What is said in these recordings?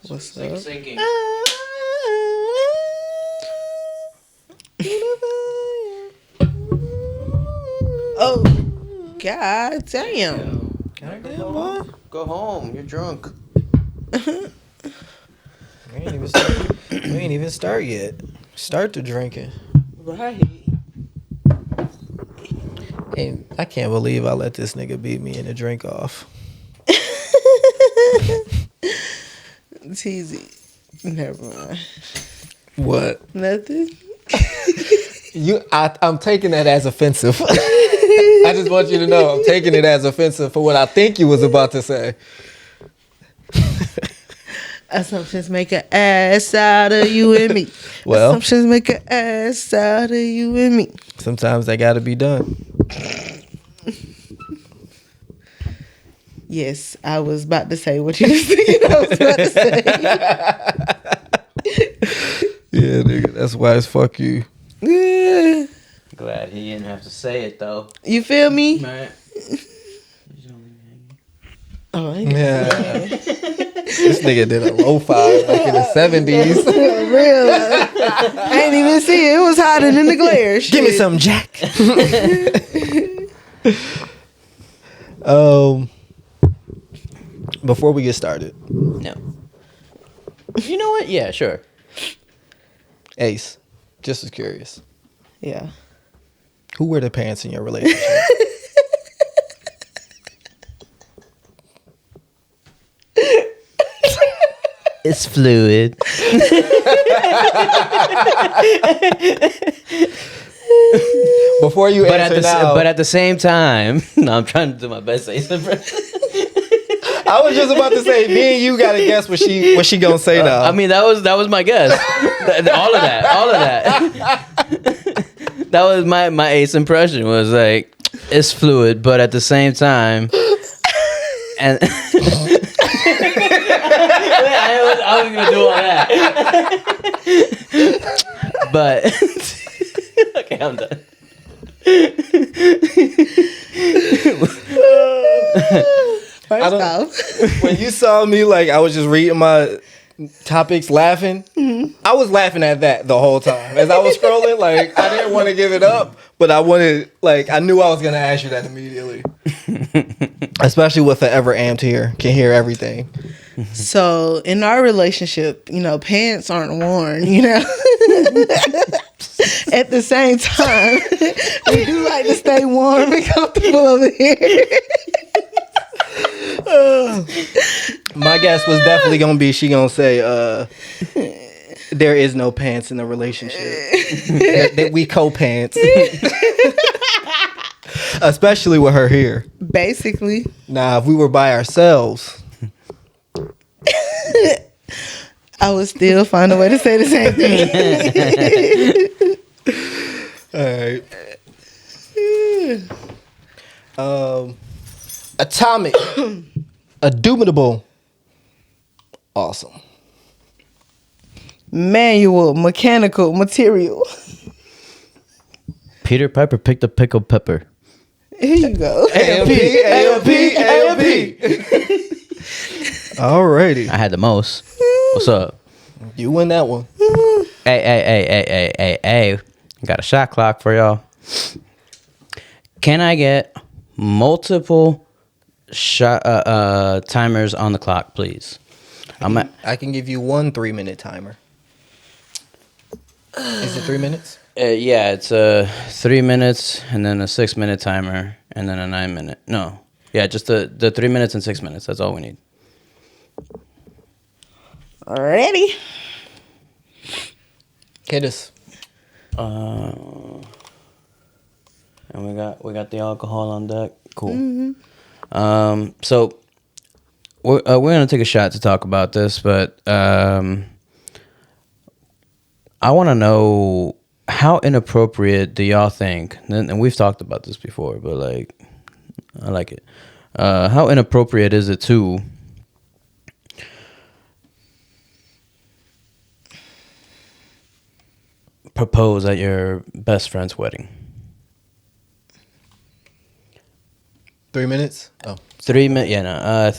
What's up? Singing. Oh, god damn. Goddamn, boy. Go home. You're drunk. We ain't even start yet. Start the drinking. Right. And I can't believe I let this nigga beat me in the drink off. Teasy. Never mind. What? Nothing. I'm taking that as offensive. I just want you to know I'm taking it as offensive for what I think you was about to say. Assumptions make an ass out of you and me. Well, Assumptions make an ass out of you and me. sometimes they gotta be done. Yes, I was about to say what you was thinking I was about to say. Yeah, nigga, that's why it's fuck you. Yeah. Glad he didn't have to say it though. You feel me? Man. Oh, Yeah. This nigga did a lo-fi back in the 70s. real. I ain't even see it. It was hiding in the glare. Give me Shit. some, Jack. Before we get started, No. You know what? Yeah, sure. Ace, just as curious, Yeah. who wear the pants in your relationship? It's fluid. Before you answer now, But at the same time, no, I'm trying to do my best Ace impression. I was just about to say, me and you gotta guess what she gonna say now. I mean, that was my guess. All of that. That was my Ace impression. Was like, it's fluid, but at the same time, and I was gonna do all that, but okay, I'm done. First off. When you saw me, like, I was just reading my topics laughing, I was laughing at that the whole time. As I was scrolling, like, I didn't want to give it up, but I wanted, like, I knew I was going to ask you that immediately. Especially with the ever amped here, can hear everything. So in our relationship, you know, pants aren't worn, you know. At the same time, we do like to stay warm and comfortable over here. My guess was definitely going to be, she going to say, there is no pants in the relationship. that we co-pants. Especially with her here. Basically. Now, if we were by ourselves... I would still find a way to say the same thing. All right. Atomic. Indubitable. Awesome. Manual, mechanical, material. Peter Piper picked a pickled pepper. Here you go. AMP. Alrighty. I had the most. What's up? You win that one. Hey. Got a shot clock for y'all. Can I get multiple shot timers on the clock, please? I can give you one 3-minute timer. Is it 3 minutes? Yeah, it's 3 minutes and then a 6-minute timer and then a 9-minute. No. Yeah, just the 3 minutes and 6 minutes. That's all we need. Ready? Hit us. And we got the alcohol on deck. Cool. Mm-hmm. So we're gonna take a shot to talk about this, but I want to know, how inappropriate do y'all think? And we've talked about this before, but like, I like it. How inappropriate is it to propose at your best friend's wedding? 3 minutes? Oh. 3 minutes. Yeah, no.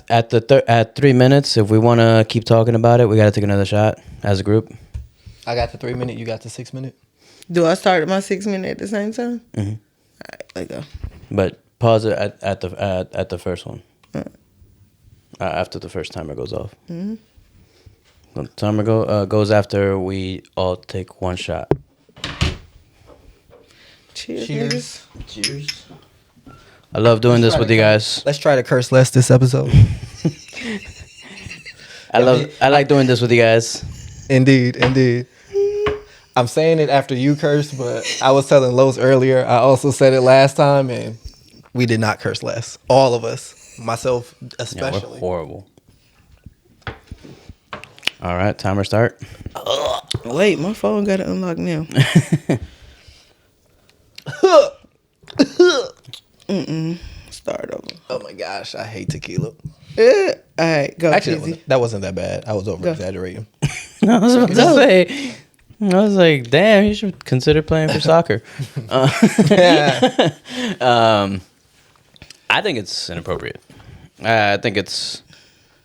At 3 minutes, if we want to keep talking about it, we got to take another shot as a group. I got the 3 minute. You got the 6 minute. Do I start my 6 minute at the same time? Mm-hmm. All right, let go. But pause it at the first one. After the first timer goes off. Mm-hmm. The timer goes after we all take one shot. Cheers. Cheers. Cheers. I love doing this with you guys. Let's try to curse less this episode. I like doing this with you guys. Indeed. I'm saying it after you cursed, but I was telling Los earlier. I also said it last time, and we did not curse less. All of us, myself especially. Yeah, we're horrible. All right, timer start. Wait, my phone got to unlock now. Start over. Oh my gosh, I hate tequila. All right, go. Actually, that wasn't that bad. I was over exaggerating. I was about to say. I was like, damn, you should consider playing for soccer. I think it's inappropriate. I think it's.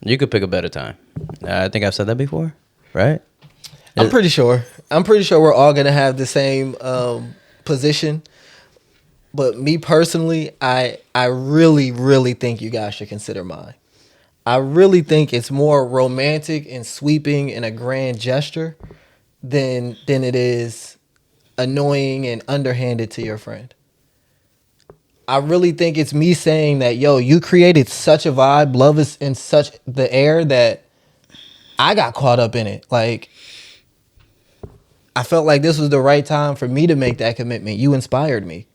You could pick a better time. I think I've said that before, right? I'm pretty sure we're all gonna have the same position. But me personally, I really, really think you guys should consider mine. I really think it's more romantic and sweeping and a grand gesture than it is annoying and underhanded to your friend. I really think it's me saying that, yo, you created such a vibe, love is in such the air that I got caught up in it. Like, I felt like this was the right time for me to make that commitment. You inspired me.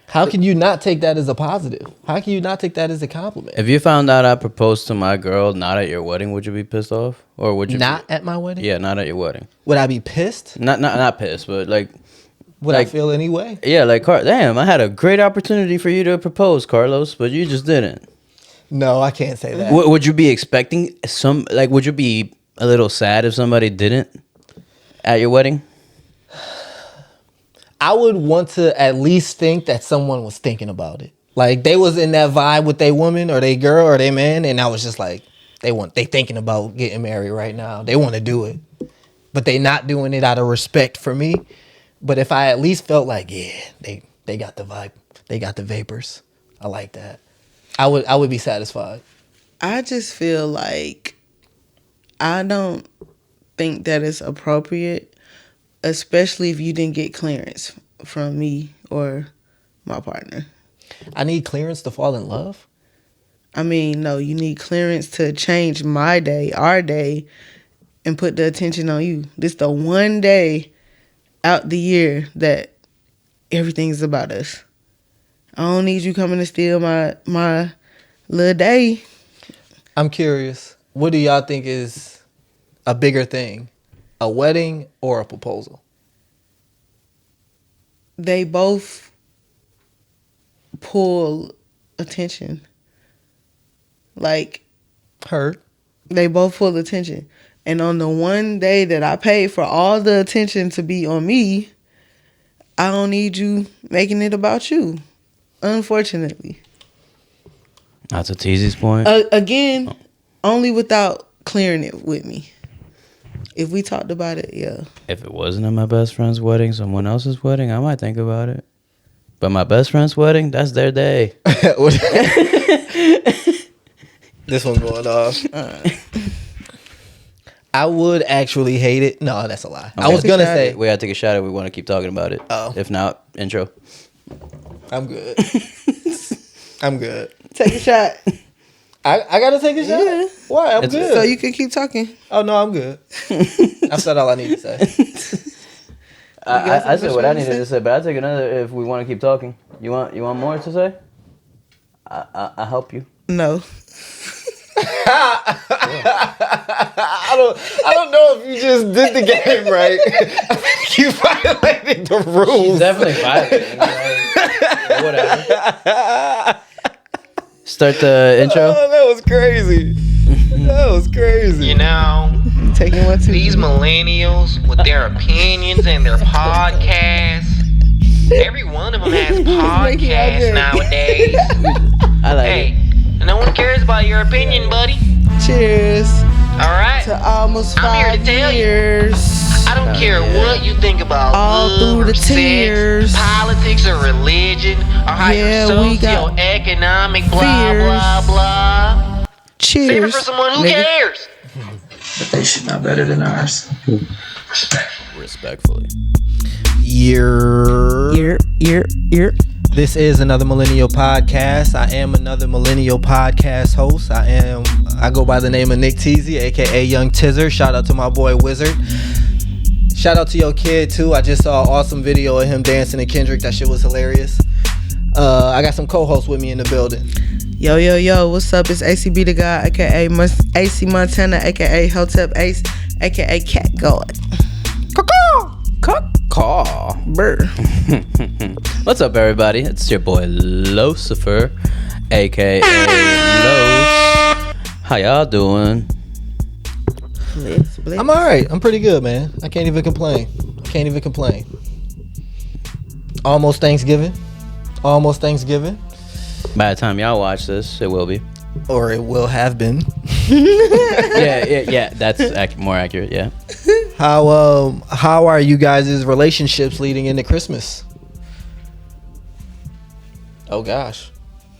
How can you not take that as a positive? How can you not take that as a compliment? If you found out I proposed to my girl not at your wedding, would you be pissed off? Or would you not at my wedding? Yeah, not at your wedding. Would I be pissed? Not pissed, but like would I feel any way? Yeah, like damn, I had a great opportunity for you to propose, Carlos, but you just didn't. No, I can't say that. Would you be expecting would you be a little sad if somebody didn't at your wedding? I would want to at least think that someone was thinking about it. Like they was in that vibe with their woman or their girl or their man, and I was just like, they thinking about getting married right now. They want to do it, but they not doing it out of respect for me. But if I at least felt like, yeah, they got the vibe, they got the vapors. I like that. I would be satisfied. I just feel like I don't think that it's appropriate, especially if you didn't get clearance from me or my partner. I need clearance to fall in love? I mean, no, you need clearance to change my day, our day, and put the attention on you. This the one day out the year that everything's about us. I don't need you coming to steal my little day. I'm curious. What do y'all think is a bigger thing? A wedding or a proposal? They both pull attention. Like, Heard. They both pull attention. And on the one day that I paid for all the attention to be on me, I don't need you making it about you. Unfortunately. That's a Teasy's point. Again, only without clearing it with me. If we talked about it, yeah. If it wasn't at my best friend's wedding, someone else's wedding, I might think about it. But my best friend's wedding, that's their day. This one's going off. I would actually hate it. No, that's a lie. Okay. I was going to say. We gotta take a shot if we want to keep talking about it. Oh. If not, intro. I'm good. I'm good. Take a shot. I got to take a shot? Yeah. Why? I'm good. So you can keep talking. Oh, no, I'm good. I said all I need to say. I said what I needed to say, but I'll take another if we want to keep talking. You want more to say? I'll help you. No. I don't know if you just did the game right. I think you violated the rules. She's definitely violating. Whatever. Start the intro. Oh, that was crazy. That was crazy. You know, Taking one, two. these millennials with their opinions and their podcasts, Every one of them has podcasts nowadays. I like Hey, it. no one cares about your opinion, buddy. Cheers All right? to almost I'm here to 5 tell you. years. I don't care what you think about All love through or the tears. sex, politics or religion, or how Yeah, you're we got socioeconomic, blah, fears. blah, blah. Save it Cheers. for someone who nigga. cares. But they should know better than ours. Respectfully. Year. Year. This is another Millennial podcast. I am another Millennial podcast host. I go by the name of Nick Teasy, aka Young Tizzer. Shout out to my boy Wizard. Shout out to your kid too. I just saw an awesome video of him dancing to Kendrick. That shit was hilarious. I got some co-hosts with me in the building. Yo, what's up? It's ACB the guy, aka AC Montana, aka Hotep Ace, aka Cat God. Caw. Brr. What's up, everybody? It's your boy Lucifer, aka Los. How y'all doing? Bless. I'm alright. I'm pretty good, man. I can't even complain. Almost Thanksgiving. By the time y'all watch this, it will be. Or it will have been. Yeah. That's more accurate. Yeah. How are you guys' relationships leading into Christmas? Oh gosh,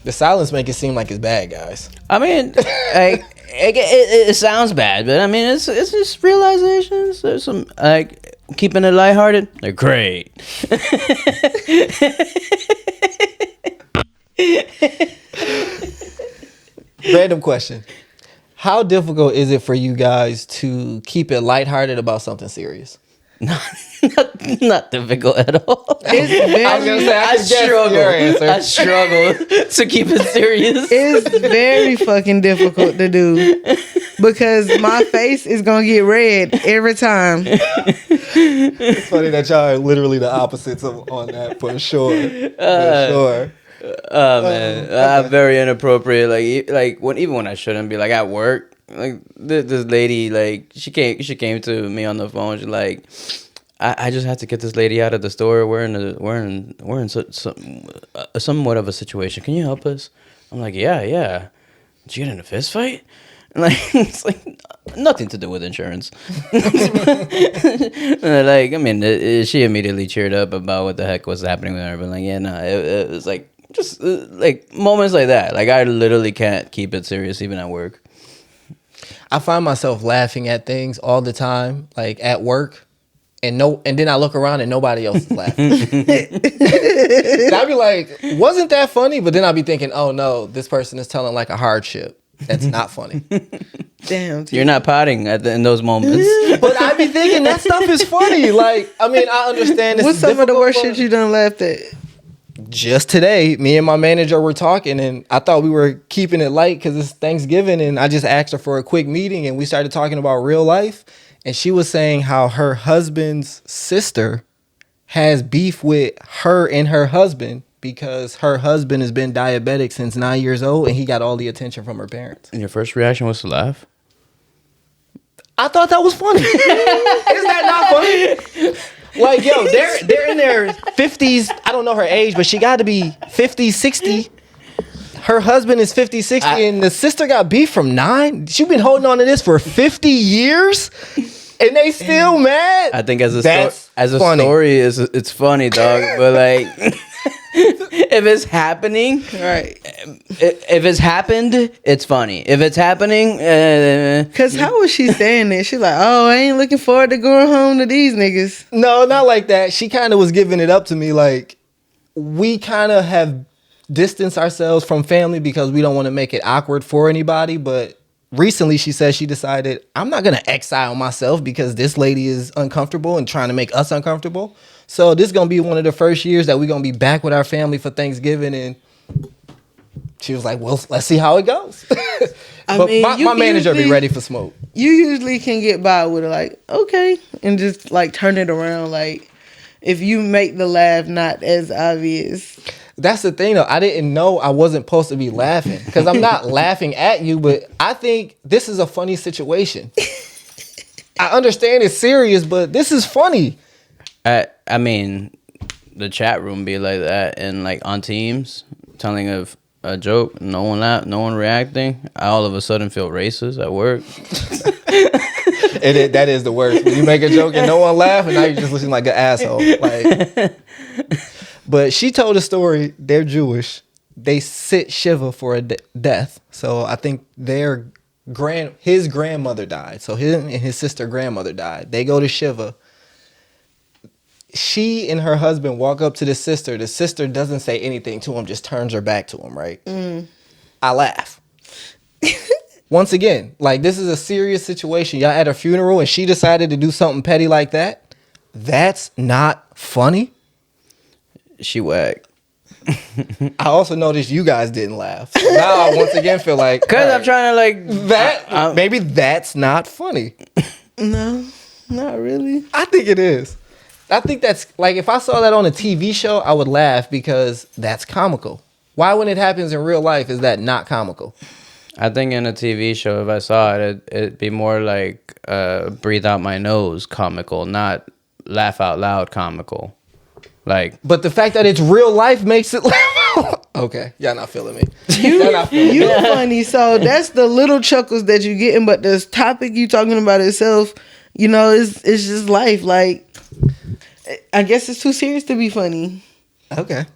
the silence make it seem like it's bad, guys. I mean, like, it sounds bad, but I mean, it's just realizations. There's some like keeping it lighthearted. They're great. Random question: how difficult is it for you guys to keep it lighthearted about something serious? Not difficult at all. It's very, I struggle to keep it serious. it's very fucking difficult to do because my face is gonna get red every time. It's funny that y'all are literally the opposites on that for sure. Oh man, I'm very inappropriate. Like even when I shouldn't be, like at work. Like this lady, like she came to me on the phone. She's like, I just had to get this lady out of the store. We're in somewhat of a situation. Can you help us? I'm like, yeah. Did you get in a fist fight? And like it's like nothing to do with insurance. Like I mean, she immediately cheered up about what the heck was happening with her. But like it was like just like moments like that. Like I literally can't keep it serious even at work. I find myself laughing at things all the time, like at work, and then I look around and nobody else is laughing. And I'll be like, wasn't that funny? But then I'll be thinking, oh no, this person is telling like a hardship. That's not funny. Damn. You're not potting in those moments. But I be thinking that stuff is funny. Like, I mean, I understand this. What's is some of the difficult, worst but shit you done laughed at? just today, me and my manager were talking, and I thought we were keeping it light because it's Thanksgiving, and I just asked her for a quick meeting, and we started talking about real life, and she was saying how her husband's sister has beef with her and her husband because her husband has been diabetic since 9 years old, and he got all the attention from her parents. And your first reaction was to laugh? I thought that was funny. Is that not funny? Like, yo, they're in their 50s. I don't know her age, but she got to be 50, 60. Her husband is 50, 60, and the sister got beef from 9. She's been holding on to this for 50 years, and they still mad. I think as a funny. story, it's funny, dog. But like, if it's happening, Right. if it's happened, it's funny. If it's happening, Cause how was she saying it? She's like, "Oh, I ain't looking forward to going home to these niggas." No, not like that. She kind of was giving it up to me. Like, we kind of have distanced ourselves from family because we don't want to make it awkward for anybody. But recently she said she decided, I'm not going to exile myself because this lady is uncomfortable and trying to make us uncomfortable. So this is going to be one of the first years that we're going to be back with our family for Thanksgiving. And she was like, well, let's see how it goes. But my manager be ready for smoke. You usually can get by with it, like, okay, and just like turn it around. Like, if you make the laugh not as obvious. That's the thing, though. I didn't know I wasn't supposed to be laughing because I'm not laughing at you, but I think this is a funny situation. I understand it's serious, but this is funny. I mean, the chat room be like that, and like on Teams telling a joke, no one reacting. I all of a sudden feel racist at work. That is the worst. When you make a joke and no one laugh, and now you're just looking like an asshole. Like, but she told a story. They're Jewish. They sit shiva for a death. So I think his grandmother died. So his and his sister grandmother died. They go to shiva. She and her husband walk up to the sister. The sister doesn't say anything to him, just turns her back to him, right? I laugh. Once again, like, this is a serious situation. Y'all at a funeral and she decided to do something petty like that. That's not funny. She whack. I also noticed you guys didn't laugh. So now I once again feel like, Cause I'm trying to like that. Maybe that's not funny. No, not really. I think it is. I think that's like, if I saw that on a TV show, I would laugh because that's comical. Why, when it happens in real life, is that not comical? I think in a TV show, if I saw it, it'd be more like breathe out my nose comical, not laugh out loud comical. Like, but the fact that it's real life makes it laugh. Okay, y'all not feeling me. You funny, so that's the little chuckles that you getting, but this topic you talking about itself, you know, it's just life. Like, I guess it's too serious to be funny. Okay.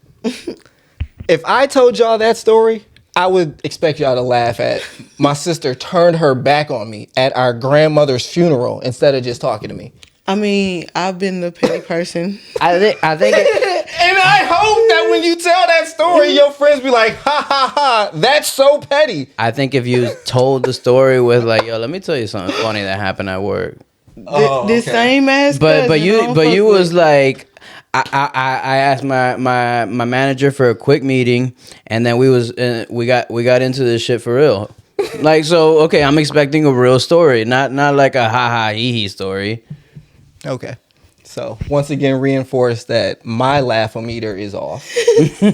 If I told y'all that story, I would expect y'all to laugh at my sister turned her back on me at our grandmother's funeral instead of just talking to me. I mean, I've been the petty person. I think And I hope that when you tell that story, your friends be like, ha ha ha, that's so petty. I think if you told the story with like, yo, let me tell you something funny that happened at work. This same ass. But you was like, I asked my manager for a quick meeting, and then we got into this shit for real. Like, so okay, I'm expecting a real story, not like a ha ha hee hee story. Okay. So once again, reinforce that my laugh-o-meter is off.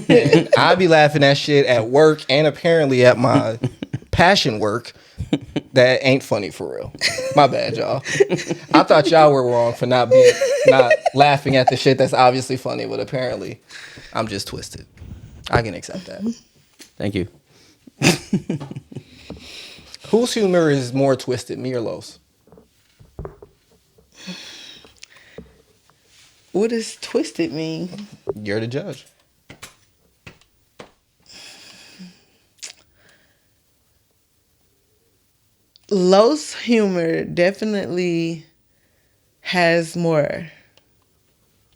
And I be laughing at shit at work and apparently at my passion work that ain't funny for real. My bad, y'all. I thought y'all were wrong for not laughing at the shit that's obviously funny, but apparently I'm just twisted. I can accept that. Thank you. Whose humor is more twisted, me or Los? What does twisted mean? You're the judge. Los humor definitely has more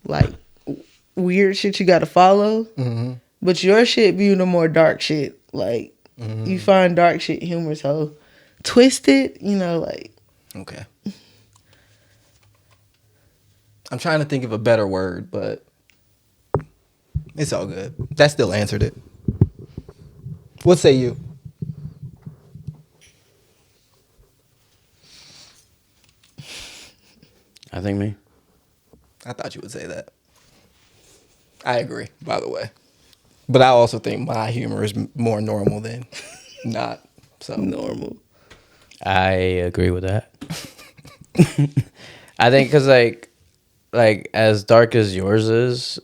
like weird shit you gotta follow. Mm-hmm. But your shit be the more dark shit. Like, you find dark shit humor, so twisted, you know, like. Okay. I'm trying to think of a better word, but it's all good. That still answered it. What say you? I think me. I thought you would say that. I agree, by the way. But I also think my humor is more normal than not. So Normal. I agree with that. I think because like as dark as yours is,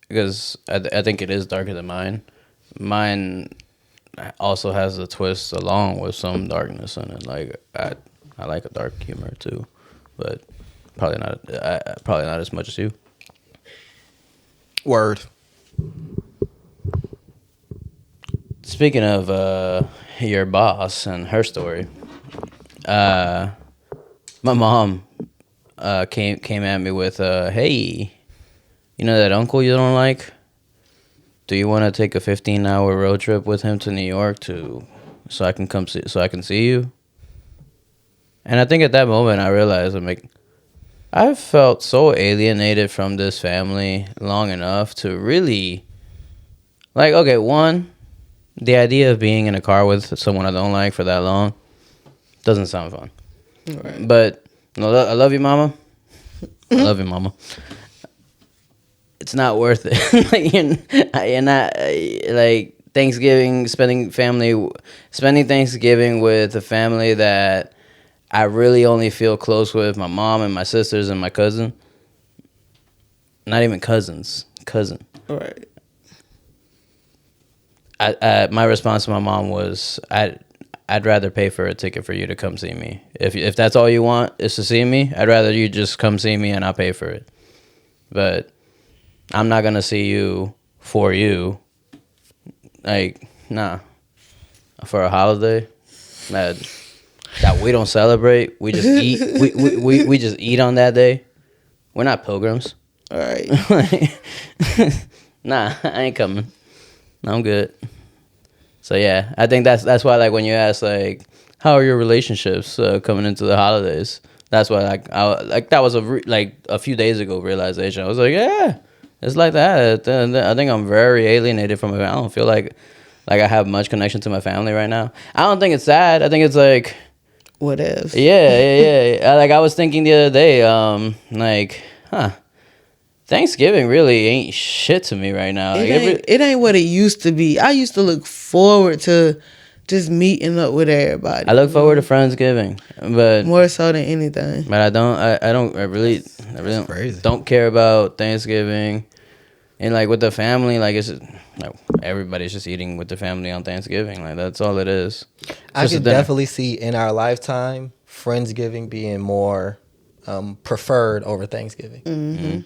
because I think it is darker than mine. Mine also has a twist along with some darkness in it. Like I like a dark humor too, but probably not as much as you. word. Speaking of your boss and her story, my mom came at me with, "Hey, you know that uncle you don't like? Do you want to take a 15-hour road trip with him to New York so I can see you?" And I think at that moment I realized I've felt so alienated from this family long enough to really, like, okay, one, the idea of being in a car with someone I don't like for that long doesn't sound fun. Right. But I love you, mama. I love you, mama. It's not worth it. Like, you're not like Thanksgiving, spending Thanksgiving with a family that I really only feel close with, my mom and my sisters and my cousin. Not even cousins, cousin. Right. My response to my mom was, I'd rather pay for a ticket for you to come see me. If that's all you want is to see me, I'd rather you just come see me and I'll pay for it. But I'm not gonna see you for you. Like, nah. For a holiday that we don't celebrate, we just eat. We just eat on that day. We're not pilgrims. All right. Nah, I ain't coming. I'm good. So yeah, I think that's why, like, when you ask, like, how are your relationships coming into the holidays, that's why, like, that was a few days ago realization. I was like, yeah, it's like that. I think I'm very alienated from it. I don't feel like I have much connection to my family right now. I don't think it's sad. I think it's like, What if? yeah. Like, I was thinking the other day, Thanksgiving really ain't shit to me right now. It ain't what it used to be. I used to look forward to just meeting up with everybody. I look forward to Friendsgiving, but more so than anything. But I really don't care about Thanksgiving, and like with the family, like it's just, like, everybody's just eating with the family on Thanksgiving. Like, that's all it is. I could definitely see in our lifetime Friendsgiving being more preferred over Thanksgiving. Mm-hmm.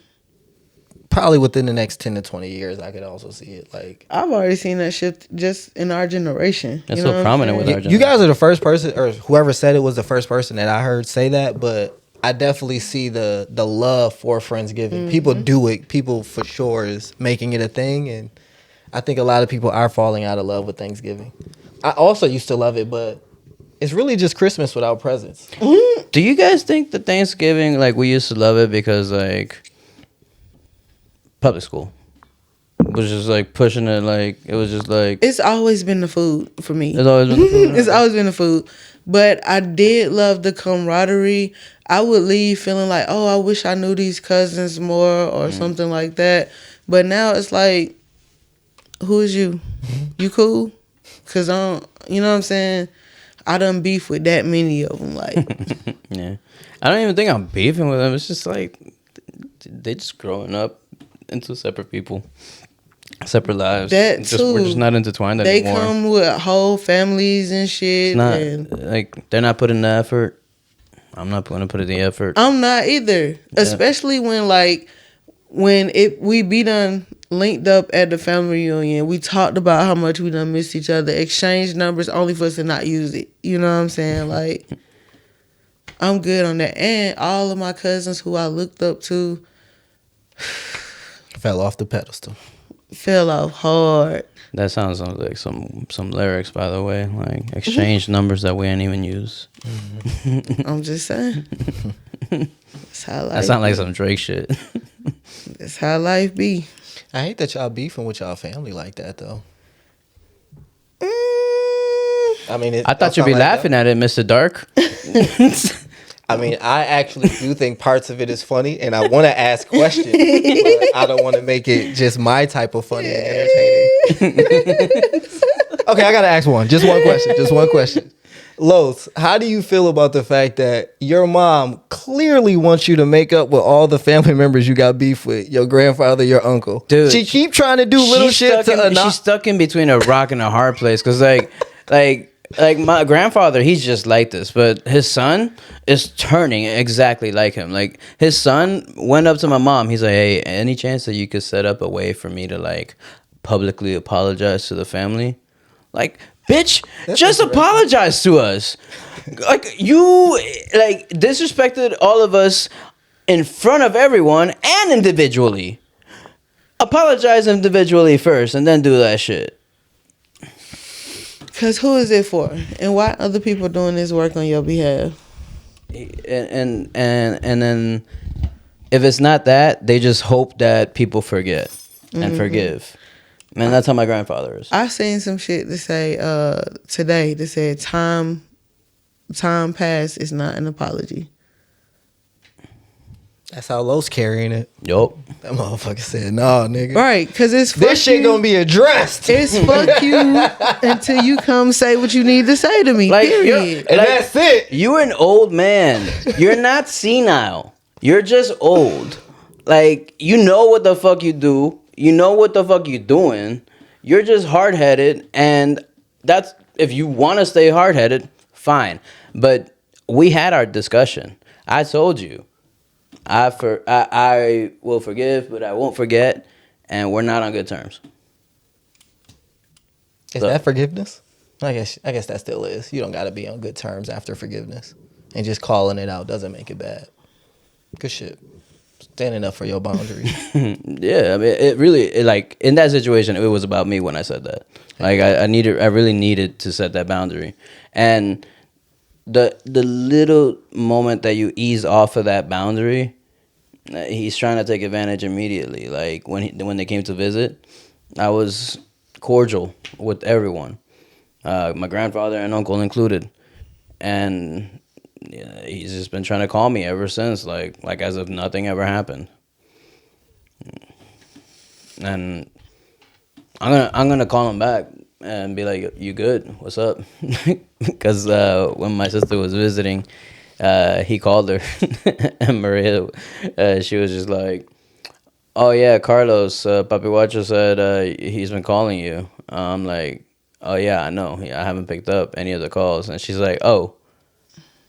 Probably within the next 10 to 20 years, I could also see it. Like, I've already seen that shift just in our generation. It's so prominent with our generation. You guys are the first person, or whoever said it was the first person that I heard say that, but I definitely see the love for Friendsgiving. Mm-hmm. People do it. People for sure is making it a thing, and I think a lot of people are falling out of love with Thanksgiving. I also used to love it, but it's really just Christmas without presents. Mm-hmm. Do you guys think that Thanksgiving, like, we used to love it because, like, public school was just like pushing it, like it was just like it's always been the food for me. It's always been the food. It's always been the food. But I did love the camaraderie. I would leave feeling like, oh, I wish I knew these cousins more or something like that. But now it's like, who is you? You cool? Cause you know what I'm saying? I done beef with that many of them. Like, yeah, I don't even think I'm beefing with them. It's just like they just growing up into separate people, separate lives. That too. We're just not intertwined anymore. They come with whole families and shit. It's not like they're not putting the effort. I'm not going to put in the effort. I'm not either. Yeah. Especially when we be done linked up at the family reunion. We talked about how much we done missed each other. Exchanged numbers only for us to not use it. You know what I'm saying? Like, I'm good on that. And all of my cousins who I looked up to fell off the pedestal. Fell off hard. That sounds like some lyrics, by the way. Like, exchange numbers that we ain't even use. Mm-hmm. I'm just saying. That's how life that sound like some Drake shit. That's how life be. I hate that y'all beefing with y'all family like that, though. I mean, I thought you'd be laughing at it, Mr. Dark. I mean, I actually do think parts of it is funny, and I want to ask questions, but I don't want to make it just my type of funny and entertaining. Okay, I got to ask one. Just one question. Los, how do you feel about the fact that your mom clearly wants you to make up with all the family members you got beef with, your grandfather, your uncle? Dude, she keep trying to do little shit she's stuck in between a rock and a hard place, because like my grandfather, he's just like this, but his son is turning exactly like him. Like, his son went up to my mom. He's like, hey, any chance that you could set up a way for me to, like, publicly apologize to the family? Like, bitch, just apologize to us. Like, you, like, disrespected all of us in front of everyone and individually. Apologize individually first and then do that shit. Because who is it for? And why other people doing this work on your behalf? And then if it's not that, they just hope that people forget and forgive. Man, that's how my grandfather is. I seen some shit to say today that said time passed is not an apology. That's how Los carrying it. Yup. That motherfucker said, "No, nigga." Right, because it's fuck this shit gonna be addressed. It's fuck you until you come say what you need to say to me. Like, period. And that's it. You're an old man. You're not senile. You're just old. Like, you know what the fuck you do. you know what the fuck you doing. You're just hard headed, and that's if you want to stay hard headed, fine. But we had our discussion. I told you, I will forgive, but I won't forget, and we're not on good terms. Is So- that forgiveness? I guess that still is. You don't got to be on good terms after forgiveness, and just calling it out doesn't make it bad. Good shit. Standing up for your boundaries. Yeah, I mean, like in that situation, it was about me when I said that. Like I really needed to set that boundary, and the little moment that you ease off of that boundary, he's trying to take advantage immediately. Like when they came to visit, I was cordial with everyone, my grandfather and uncle included, and yeah, he's just been trying to call me ever since, like as if nothing ever happened. And I'm gonna call him back and be like, "You good? What's up?" Because when my sister was visiting, he called her, and Maria, she was just like, "Oh yeah, Carlos, Papi Guacho said he's been calling you." I'm like, "Oh yeah, I know. I haven't picked up any of the calls." And she's like, "Oh,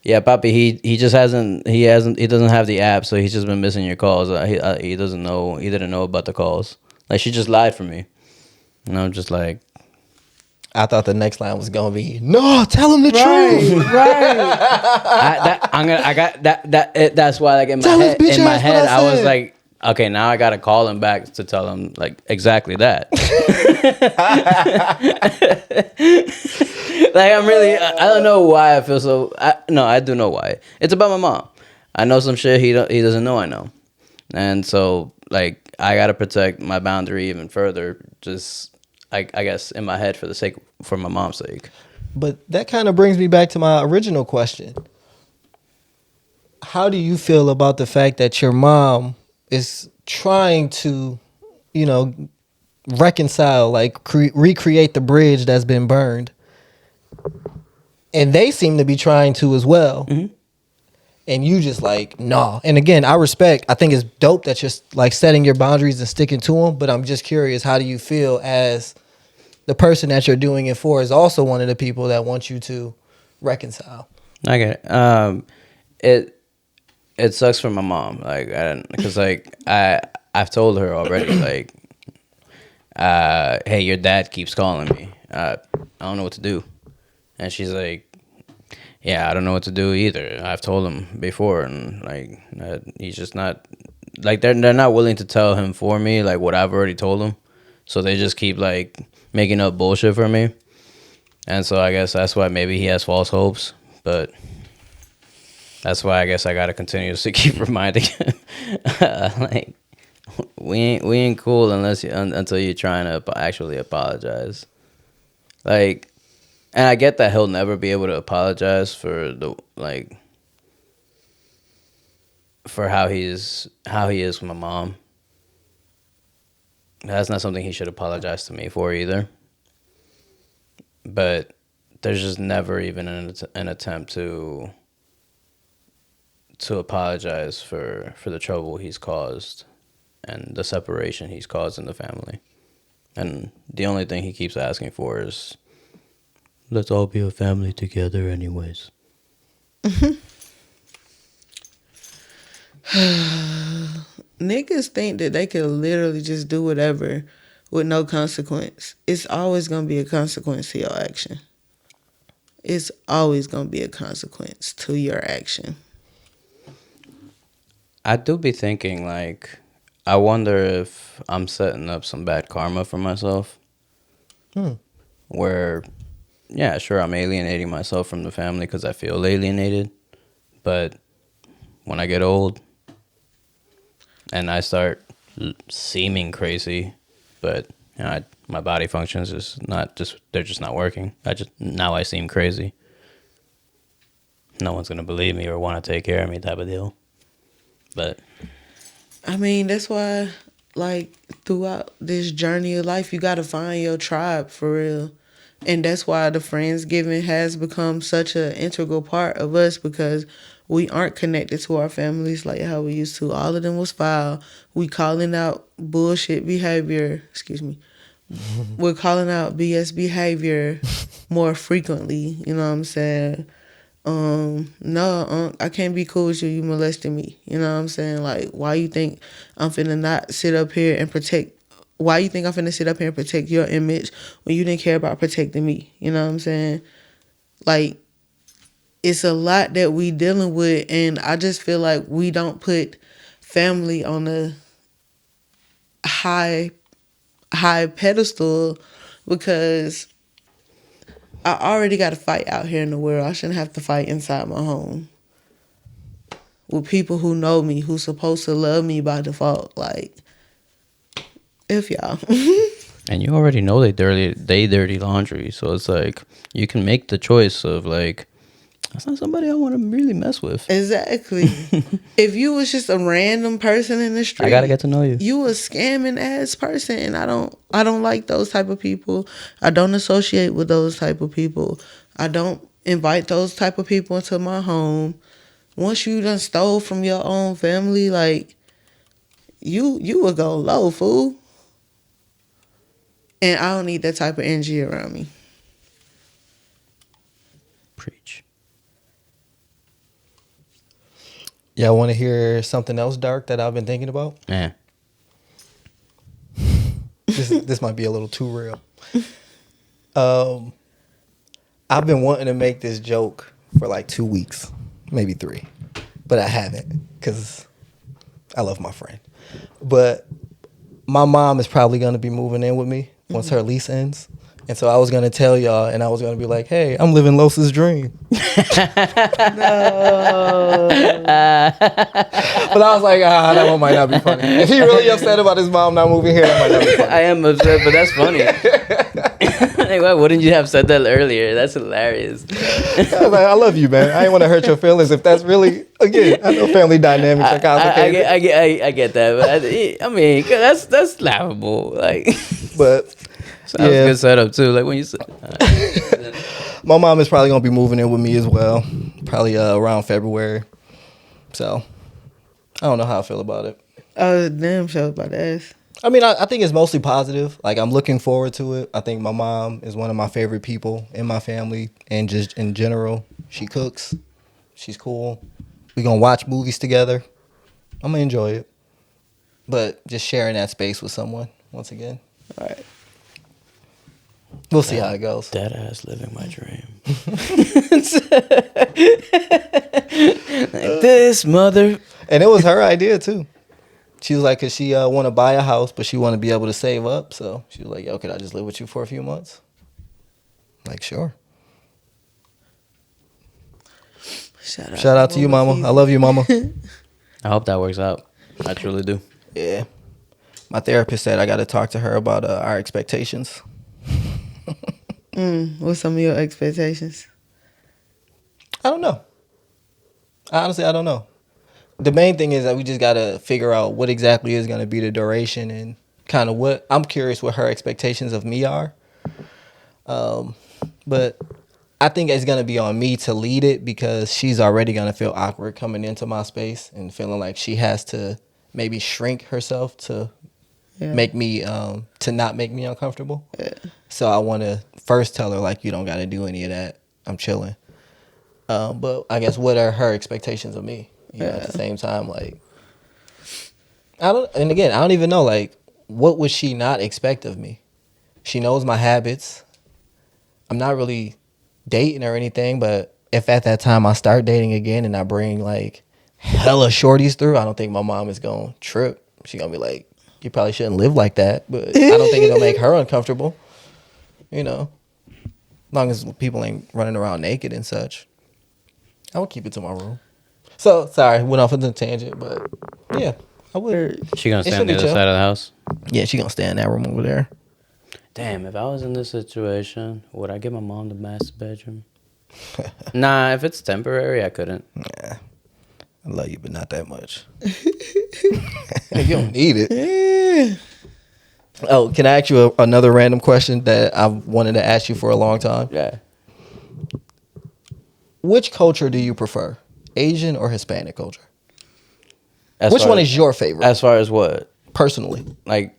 yeah, Papi, he just he doesn't have the app, so he's just been missing your calls. He doesn't know, he didn't know about the calls. Like she just lied for me." And I'm just like, I thought the next line was gonna be, "No, tell him the Right, truth." right. that's why like in my Tell his head, bitch ass what I I was said. like, okay, now I gotta call him back to tell him like exactly that. Like I'm really, I don't know why I feel so. No, I do know why. It's about my mom. I know some shit he doesn't know I know, and so like I gotta protect my boundary even further. Just I guess in my head for my mom's sake. But that kind of brings me back to my original question. How do you feel about the fact that your mom is trying to, reconcile, like recreate the bridge that's been burned? And they seem to be trying to as well. Mm-hmm. And you just like, nah. And again, I think it's dope that you're like setting your boundaries and sticking to them. But I'm just curious, how do you feel as the person that you're doing it for is also one of the people that want you to reconcile? I get it. It sucks for my mom, like, because like I've told her already, like, hey, your dad keeps calling me. I don't know what to do, and she's like, yeah, I don't know what to do either. I've told him before, and like he's just not like they're not willing to tell him for me like what I've already told him, so they just keep like making up bullshit for me, and so I guess that's why maybe he has false hopes, but. That's why I guess I gotta continuously keep reminding him, like, we ain't cool until you're trying to actually apologize. Like, and I get that he'll never be able to apologize for for how he is with my mom. That's not something he should apologize to me for either. But there's just never even an attempt to apologize for the trouble he's caused and the separation he's caused in the family. And the only thing he keeps asking for is, let's all be a family together anyways. Niggas think that they can literally just do whatever with no consequence. It's always going to be a consequence to your action. It's always going to be a consequence to your action. I do be thinking, like, I wonder if I'm setting up some bad karma for myself. Where, yeah, sure, I'm alienating myself from the family because I feel alienated. But when I get old and I start seeming crazy, but my body functions they're just not working. Now I seem crazy. No one's going to believe me or want to take care of me type of deal. But I mean, that's why, like, throughout this journey of life, you got to find your tribe for real. And that's why the Friendsgiving has become such an integral part of us, because we aren't connected to our families like how we used to. All of them was foul. We calling out bullshit behavior. Excuse me. We're calling out BS behavior more frequently. You know what I'm saying? No, I can't be cool with you. You molested me. You know what I'm saying? Like, why you think I'm finna not sit up here and protect? Why you think I'm finna sit up here and protect your image when you didn't care about protecting me? You know what I'm saying? Like, it's a lot that we dealing with, and I just feel like we don't put family on a high pedestal because I already got to fight out here in the world. I shouldn't have to fight inside my home with people who know me, who's supposed to love me by default. Like, if y'all. And you already know they dirty laundry, so it's like you can make the choice of like, that's not somebody I want to really mess with. Exactly. If you was just a random person in the street, I gotta get to know you. You a scamming ass person, and I don't like those type of people. I don't associate with those type of people. I don't invite those type of people into my home. Once you done stole from your own family, like you would go low, fool. And I don't need that type of energy around me. Preach. Y'all want to hear something else dark that I've been thinking about? Yeah. This might be a little too real. I've been wanting to make this joke for like 2 weeks, maybe 3, but I haven't because I love my friend. But my mom is probably going to be moving in with me once her lease ends. And so I was going to tell y'all, and I was going to be like, hey, I'm living Los's dream. No. But I was like, that one might not be funny. If he really upset about his mom not moving here, that might not be funny. I am upset, but that's funny. Like, why wouldn't you have said that earlier? That's hilarious. I was like, I love you, man. I ain't want to hurt your feelings. If that's really, again, I know family dynamics are complicated. I get that, but I mean, 'cause that's laughable. Like, But so that was a good setup too. Like when you said, my mom is probably gonna be moving in with me as well, probably around February. So I don't know how I feel about it. Oh, damn show about to ask. I mean, I think it's mostly positive. Like, I'm looking forward to it. I think my mom is one of my favorite people in my family and just in general. She cooks. She's cool. We're going to watch movies together. I'm going to enjoy it. But just sharing that space with someone, once again. All right. We'll see how it goes. dead ass living my dream. Like this mother. And it was her idea, too. She was like, because she want to buy a house, but she want to be able to save up. So she was like, yo, could I just live with you for a few months? I'm like, sure. Shout out to you, mama. I love you, mama. I hope that works out. I truly do. Yeah. My therapist said I got to talk to her about our expectations. What's some of your expectations? I don't know. Honestly, I don't know. The main thing is that we just got to figure out what exactly is going to be the duration and kind of what I'm curious what her expectations of me are. But I think it's going to be on me to lead it because she's already going to feel awkward coming into my space and feeling like she has to maybe shrink herself to make me to not make me uncomfortable. Yeah. So I want to first tell her like, you don't got to do any of that. I'm chilling. But I guess what are her expectations of me? You know, at the same time, like, I don't even know, like, what would she not expect of me? She knows my habits. I'm not really dating or anything, but if at that time I start dating again and I bring, like, hella shorties through, I don't think my mom is going to trip. She's going to be like, you probably shouldn't live like that, but I don't think it'll make her uncomfortable, you know, as long as people ain't running around naked and such. I would keep it to my room. So, sorry, went off on a tangent, but yeah, I would. She gonna stay on the other side of the house? Yeah, she gonna stay in that room over there. Damn, if I was in this situation, would I give my mom the master bedroom? Nah, if it's temporary, I couldn't. Yeah, I love you, but not that much. You don't need it. Oh, can I ask you another random question that I've wanted to ask you for a long time? Yeah. Which culture do you prefer? Asian or Hispanic culture? As Which far one as- is your favorite, As far as what? personally? Like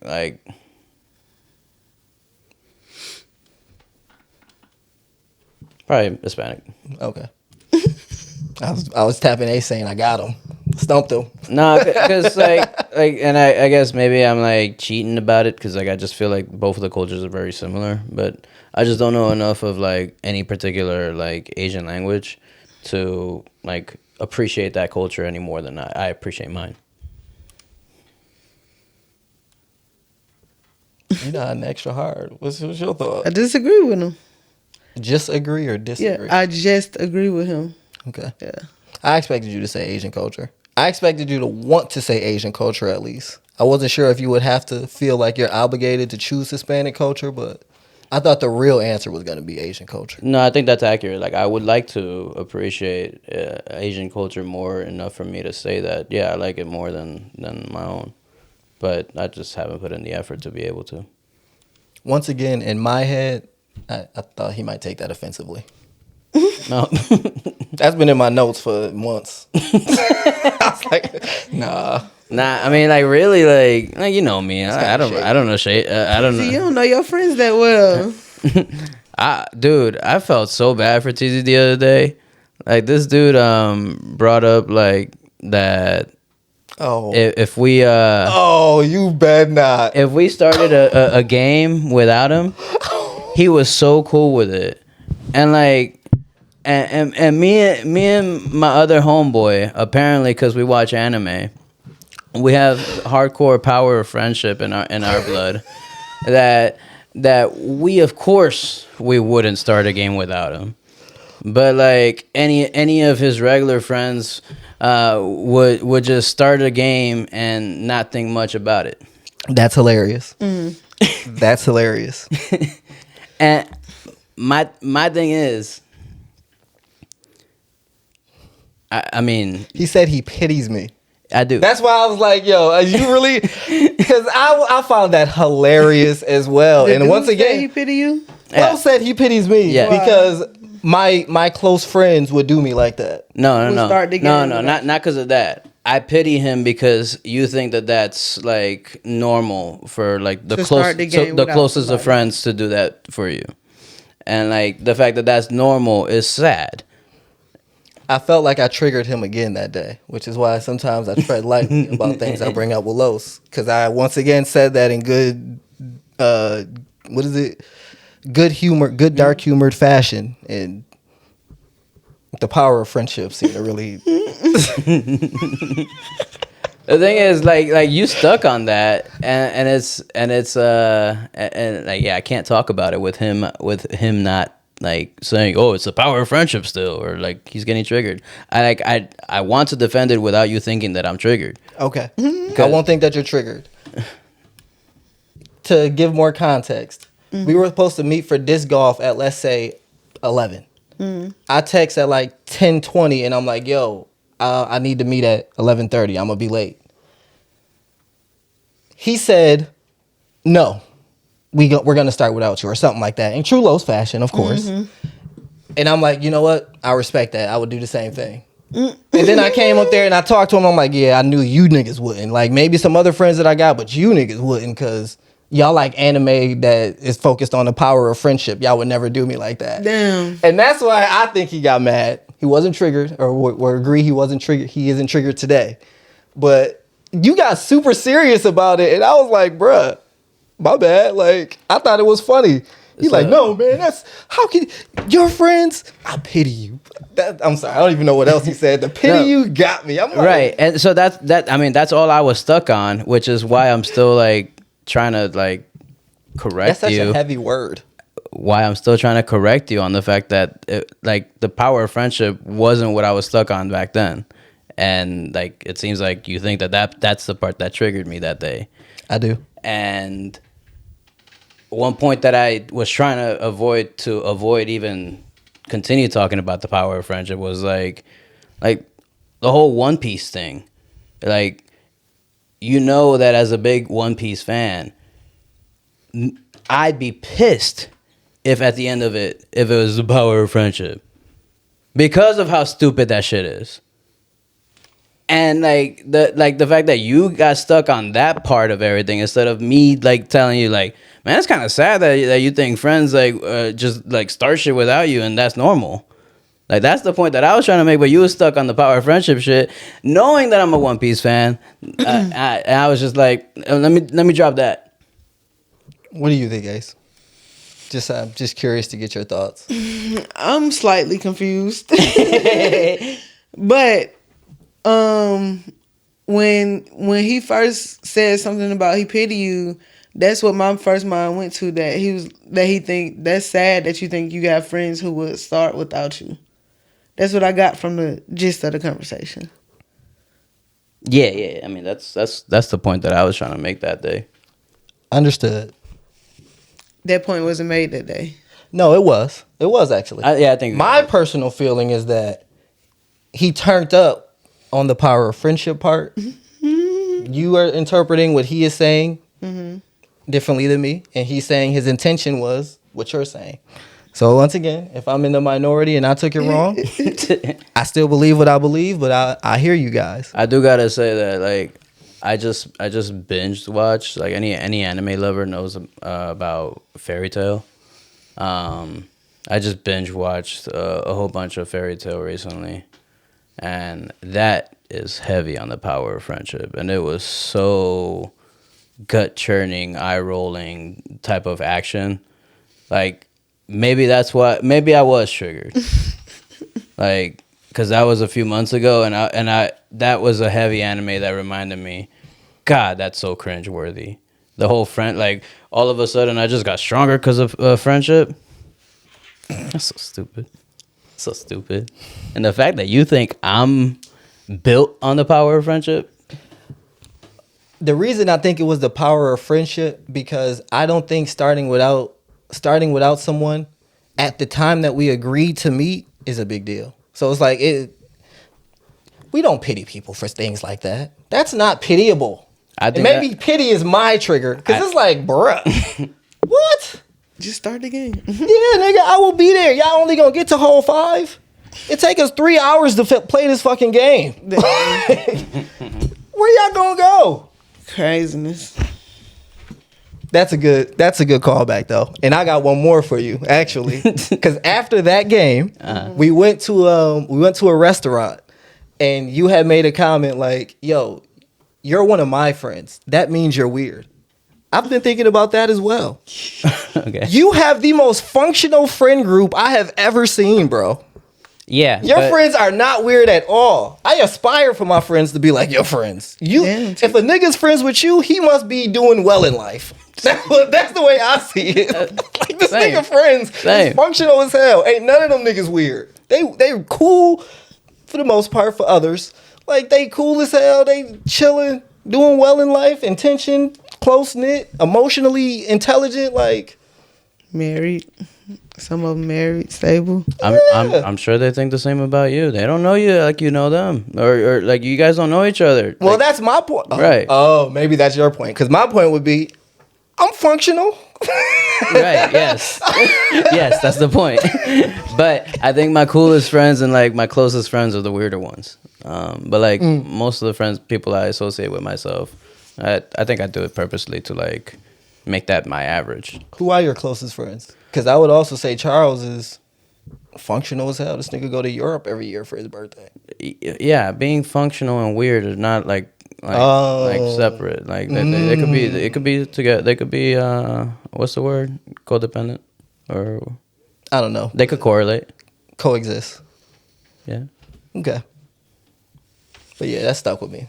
probably Hispanic. Okay. I was tapping A saying I got him. Stumped him. No, because and I guess maybe I'm like cheating about it because like I just feel like both of the cultures are very similar, but I just don't know enough of like any particular like Asian language to like appreciate that culture any more than I appreciate mine. You're not extra hard. What's your thought? I disagree with him. Just agree or disagree? Yeah, I just agree with him. Okay. Yeah. I expected you to say Asian culture. I expected you to want to say Asian culture at least. I wasn't sure if you would have to feel like you're obligated to choose Hispanic culture, but I thought the real answer was going to be Asian culture. No, I think that's accurate. Like I would like to appreciate Asian culture more enough for me to say that. Yeah, I like it more than my own, but I just haven't put in the effort to be able to. Once again, in my head, I thought he might take that offensively. No. That's been in my notes for months. I was like, nah. Nah, I mean, like really, like you know me. I don't know shit. I don't See, you know. don't know your friends that well. Dude, I felt so bad for TZ the other day. Like this dude brought up like that Oh. if we Oh, you bet not. if we started a game without him, he was so cool with it, and like. And me and my other homeboy, apparently because we watch anime, we have hardcore power of friendship in our blood. that we of course we wouldn't start a game without him. But like any of his regular friends would just start a game and not think much about it. That's hilarious. That's hilarious. And my thing is, I mean, He said he pities me. I do. That's why I was like, yo, are you really? Because I found that hilarious as well. Did And once dude say he again, pity you? Will said he pities me Yeah. because my close friends would do me like that. No, We'll start the no, game no, with not because of that. I pity him because you think that that's like normal for like the To start the game the without closest of somebody. friends to do that for you, and like the fact that that's normal is sad. I felt like I triggered him again that day, which is why sometimes I tread lightly about things I bring up with Los. Because I once again said that in good, what is it? Good humor, good dark humored fashion. And the power of friendship seemed to really. The thing is, like you stuck on that, and it's and like yeah, I can't talk about it with him not like saying, oh, it's the power of friendship still, or like he's getting triggered. I want to defend it without you thinking that I'm triggered. Okay. I won't think that you're triggered. To give more context, we were supposed to meet for disc golf at, let's say, 11. I text at like 10:20 and I'm like, yo, I need to meet at 11:30. I'm going to be late. He said, no, we're going to start without you or something like that. In true Lowe's fashion, of course. And I'm like, you know what? I respect that. I would do the same thing. And then I came up there and I talked to him. I'm like, yeah, I knew you niggas wouldn't. Like maybe some other friends that I got, but you niggas wouldn't because y'all like anime that is focused on the power of friendship. Y'all would never do me like that. Damn. And that's why I think he got mad. He wasn't triggered, or agree he wasn't triggered. He isn't triggered today. But you got super serious about it. And I was like, bruh, my bad. Like, I thought it was funny. He's like, no, man, that's, how can, your friends, I pity you. I'm sorry, I don't even know what else he said. The pity you got me. I'm like, Right, and so I mean, that's all I was stuck on, which is why I'm still like trying to like correct that's such you. a heavy word. Why I'm still trying to correct you on the fact that like the power of friendship wasn't what I was stuck on back then, and like it seems like you think that's the part that triggered me that day. I do. And one point that I was trying to avoid even continue talking about the power of friendship was like the whole One Piece thing. Like, you know that as a big One Piece fan, I'd be pissed if at the end of it, if it was the power of friendship. Because of how stupid that shit is. And the fact that you got stuck on that part of everything instead of me like telling you like, man, it's kind of sad that you think friends like just like start shit without you and that's normal. Like that's the point that I was trying to make, but you was stuck on the power of friendship shit, knowing that I'm a One Piece fan. I was just like, let me drop that. What do you think, Ace? I'm just curious to get your thoughts. I'm slightly confused. But when he first said something about he pity you, that's what my first mind went to, that he think that's sad that you think you got friends who would start without you. That's what I got from the gist of the conversation. Yeah. I mean, that's the point that I was trying to make that day. Understood. That point wasn't made that day. No, it was. It was actually. I think my personal feeling is that he turned up on the power of friendship part. You are interpreting what he is saying differently than me, and he's saying his intention was what you're saying. So once again, if I'm in the minority and I took it wrong, I still believe what I believe, but I hear you guys. I do gotta say that like I just binged watched, like any anime lover knows about Fairy Tail. I just binge watched a whole bunch of Fairy Tail recently, and that is heavy on the power of friendship, and it was so gut churning, eye rolling type of action. Like maybe I was triggered, like because that was a few months ago, and I that was a heavy anime that reminded me, God, that's so cringeworthy. The whole friend, like all of a sudden, I just got stronger because of friendship. That's so stupid. So stupid. And the fact that you think I'm built on the power of friendship. The reason I think it was the power of friendship, because I don't think starting without someone at the time that we agreed to meet is a big deal. So it's like we don't pity people for things like that. That's not pitiable. Maybe pity is my trigger, because it's like, bruh, what? Just start the game. Yeah, nigga, I will be there. Y'all only gonna get to hole 5. It take us 3 hours to play this fucking game. Where y'all gonna go? Craziness. That's a good callback though, and I got one more for you actually, because after that game, we went to a restaurant, and you had made a comment like, "Yo, you're one of my friends. That means you're weird." I've been thinking about that as well. Okay. You have the most functional friend group I have ever seen, bro. Yeah. Your friends are not weird at all. I aspire for my friends to be like your friends. If a nigga's friends with you, he must be doing well in life. That's the way I see it. Like this Same. nigga friends is functional as hell. Ain't none of them niggas weird. They cool for the most part for others. Like they cool as hell. They chilling, doing well in life, intention, close knit, emotionally intelligent. Like Married. Some of them married, stable. I'm sure they think the same about you. They don't know you like you know them, or like you guys don't know each other. Well, like, that's my point. Right. Oh, maybe that's your point. Because my point would be, I'm functional. Right. Yes. Yes, that's the point. But I think my coolest friends and like my closest friends are the weirder ones. But like most of the people I associate with myself, I think I do it purposely to like make that my average. Who are your closest friends? Because I would also say Charles is functional as hell. This nigga go to Europe every year for his birthday. Yeah, being functional and weird is not like separate. Like they could be together. They could be what's the word? Codependent, or I don't know. They could correlate. Coexist. Yeah. Okay. But yeah, that stuck with me.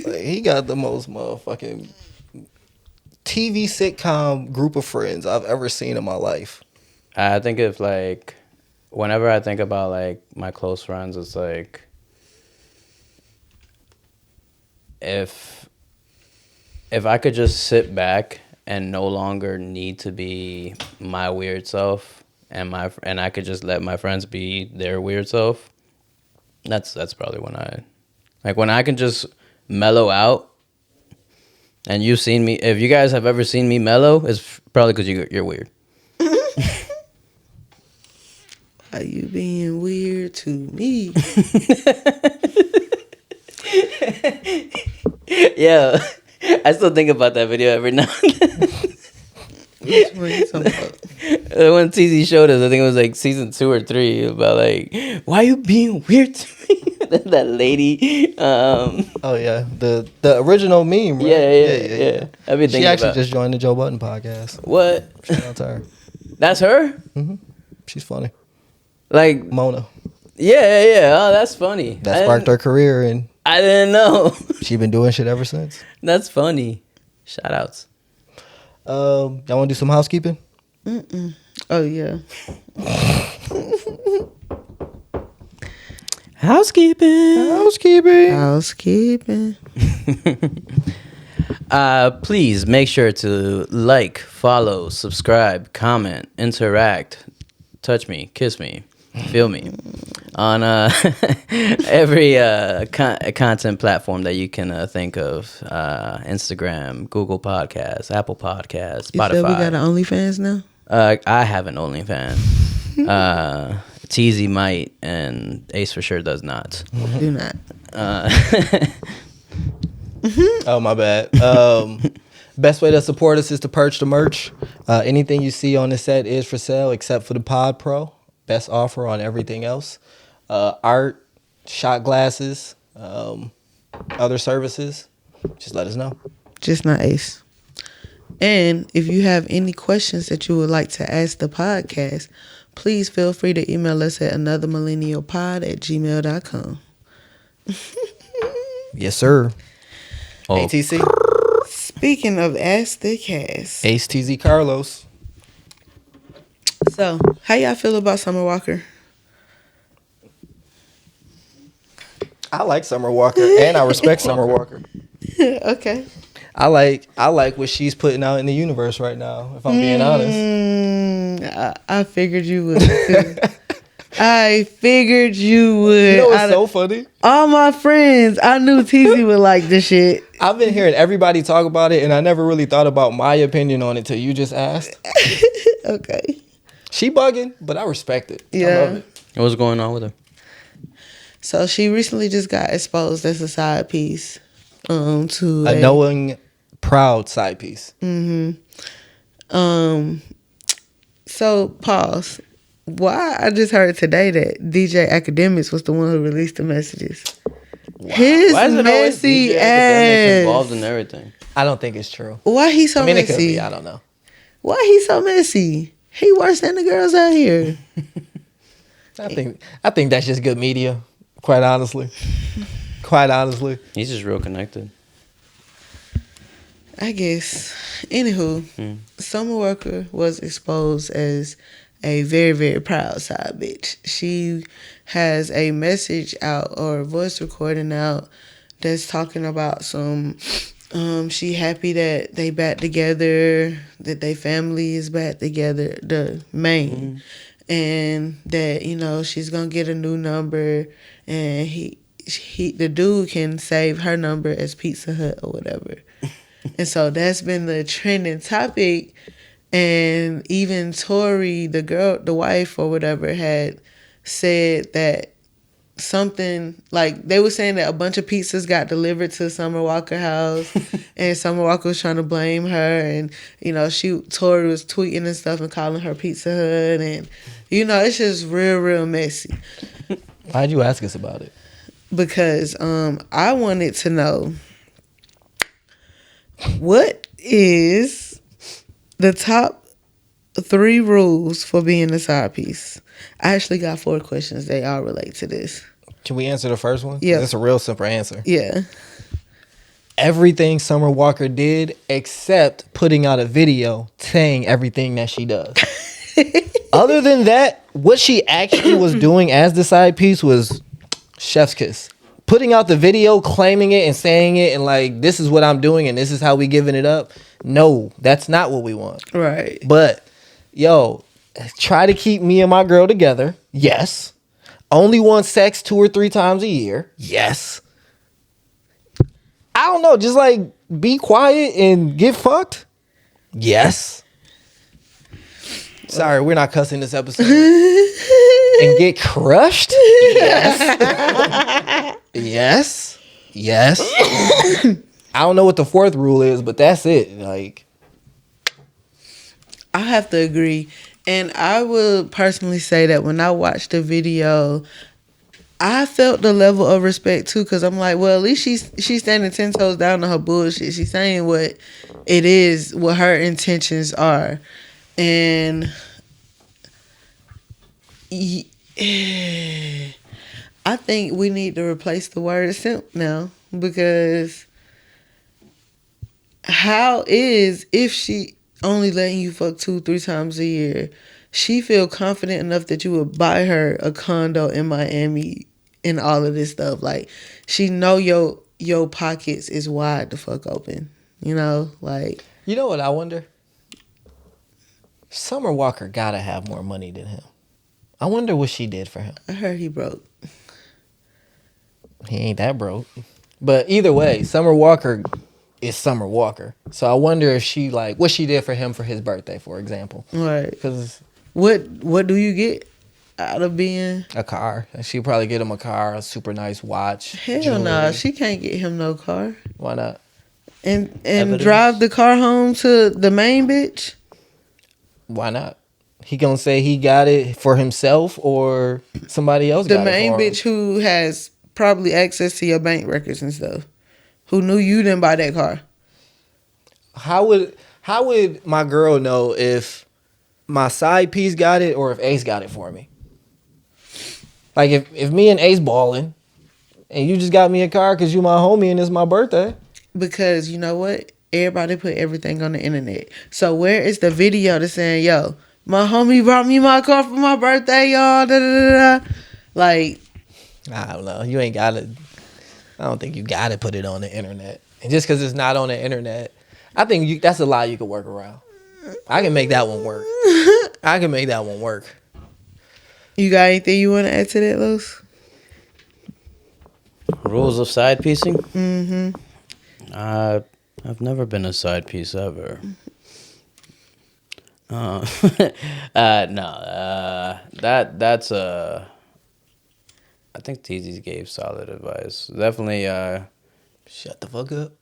Like, he got the most motherfucking TV sitcom group of friends I've ever seen in my life. I think if like whenever I think about like my close friends, it's like if I could just sit back and no longer need to be my weird self, and I could just let my friends be their weird self, that's probably when I can just mellow out. And you've seen me. If you guys have ever seen me mellow, it's probably because you're weird. Are you being weird weird to me. Yeah, I still think about that video every now and then. Which one you talking about? When TZ showed us, I think it was like season 2 or 3, about like, why are you being weird to me? That lady. Oh yeah, the original meme. Right? Yeah. I've been She thinking actually about just joined the Joe Budden podcast. what? Shout out to her. That's her. She's funny. Like, Mona. yeah. Oh, that's funny. That sparked her career, and I didn't know. she been doing shit ever since. That's funny. Shout outs. Y'all want to do some housekeeping? Oh yeah. Housekeeping. Housekeeping. Please make sure to like, follow, subscribe, comment, interact, touch me, kiss me, feel me on every content platform that you can think of. Instagram, Google Podcasts, Apple Podcasts, You Spotify. said we got an OnlyFans now? I have an OnlyFans. TZ might, and Ace for sure does not. Do not. Oh, my bad. Best way to support us is to purchase the merch. Anything you see on the set is for sale except for the Pod Pro. Best offer on everything else. Art, shot glasses, other services. Just let us know. Just not Ace. And if you have any questions that you would like to ask the podcast, please feel free to email us at anothermillennialpod@gmail.com. Yes, sir. Oh. ATC. Speaking of Ask the Cast. Ace TZ Carlos. So, how y'all feel about Summer Walker? I like Summer Walker, and I respect Summer Walker. Okay. I like what she's putting out in the universe right now, if I'm being honest. I figured you would too. I figured you would. You know what's so funny? All my friends, I knew TZ would like this shit. I've been hearing everybody talk about it, and I never really thought about my opinion on it till you just asked. Okay. She bugging, but I respect it. I Yeah. love it. What's going on with her? So she recently just got exposed as a side piece. To A knowing, proud side piece. So pause. Why I just heard today that DJ Academics was the one who released the messages. His Why is it always messy DJ Academics ass. involved in everything? I don't think it's true. Why he so I mean, it could messy? be. I don't know. Why he so messy? He worse than the girls out here. I think that's just good media. Quite honestly. He's just real connected. I guess. Anywho, Summer Walker was exposed as a very, very proud side bitch. She has a message out or a voice recording out that's talking about some she happy that they back together, that they family is back together, the main. And that, you know, she's gonna get a new number and the dude can save her number as Pizza Hut or whatever. And so that's been the trending topic. And even Tori, the wife or whatever, had said that something, like, they were saying that a bunch of pizzas got delivered to Summer Walker house and Summer Walker was trying to blame her. And, you know, Tori was tweeting and stuff and calling her Pizza Hut. And, you know, it's just real, real messy. Why'd you ask us about it? Because I wanted to know, what is the top 3 rules for being a side piece? I actually got 4 questions. They all relate to this. Can we answer the first one? Yeah. It's a real simple answer. Yeah. Everything Summer Walker did except putting out a video saying everything that she does. Other than that, what she actually was doing as the side piece was chef's kiss. Putting out the video, claiming it and saying it and like, this is what I'm doing and this is how we giving it up. No, that's not what we want. Right. But, yo, try to keep me and my girl together. Yes. Only want sex 2 or 3 times a year. Yes. I don't know. Just like be quiet and get fucked. Yes. Sorry, we're not cussing this episode. And get crushed? Yes. Yes. Yes. I don't know what the fourth rule is, but that's it. Like, I have to agree. And I would personally say that when I watched the video, I felt the level of respect too, because I'm like, well, at least she's standing 10 toes down on her bullshit. She's saying what it is, what her intentions are. And I think we need to replace the word simp now, because how is, if she only letting you fuck 2-3 times a year, she feel confident enough that you would buy her a condo in Miami and all of this stuff. Like, she know your pockets is wide the fuck open. You know, like, you know what I wonder? Summer Walker gotta have more money than him. I wonder what she did for him. I heard he broke. He ain't that broke. But either way, Summer Walker is Summer Walker. So I wonder if she, like, what she did for him for his birthday, for example. Right. Because What do you get out of being? a car. She'd probably get him a car, a super nice watch. Hell jewelry. nah, she can't get him no car. Why not? And Evidence. drive the car home to the main bitch. Why not? He gonna say he got it for himself or somebody else The got main it for him? bitch who has probably access to your bank records and stuff. Who knew you didn't buy that car. How would my girl know if my side piece got it or if Ace got it for me? Like, if me and Ace balling and you just got me a car because you my homie and it's my birthday. Because you know what? Everybody put everything on the internet. So where is the video that's saying, yo, my homie brought me my car for my birthday, y'all. Da, da, da, da. Like, I don't know. You ain't got to. I don't think you got to put it on the internet. And just because it's not on the internet, I think that's a lie you can work around. I can make that one work. I can make that one work. you got anything you want to add to that, Los? Rules of side piecing? Mm-hmm. I've never been a side piece ever. No, that's I think TZ gave solid advice. Definitely Shut the fuck up.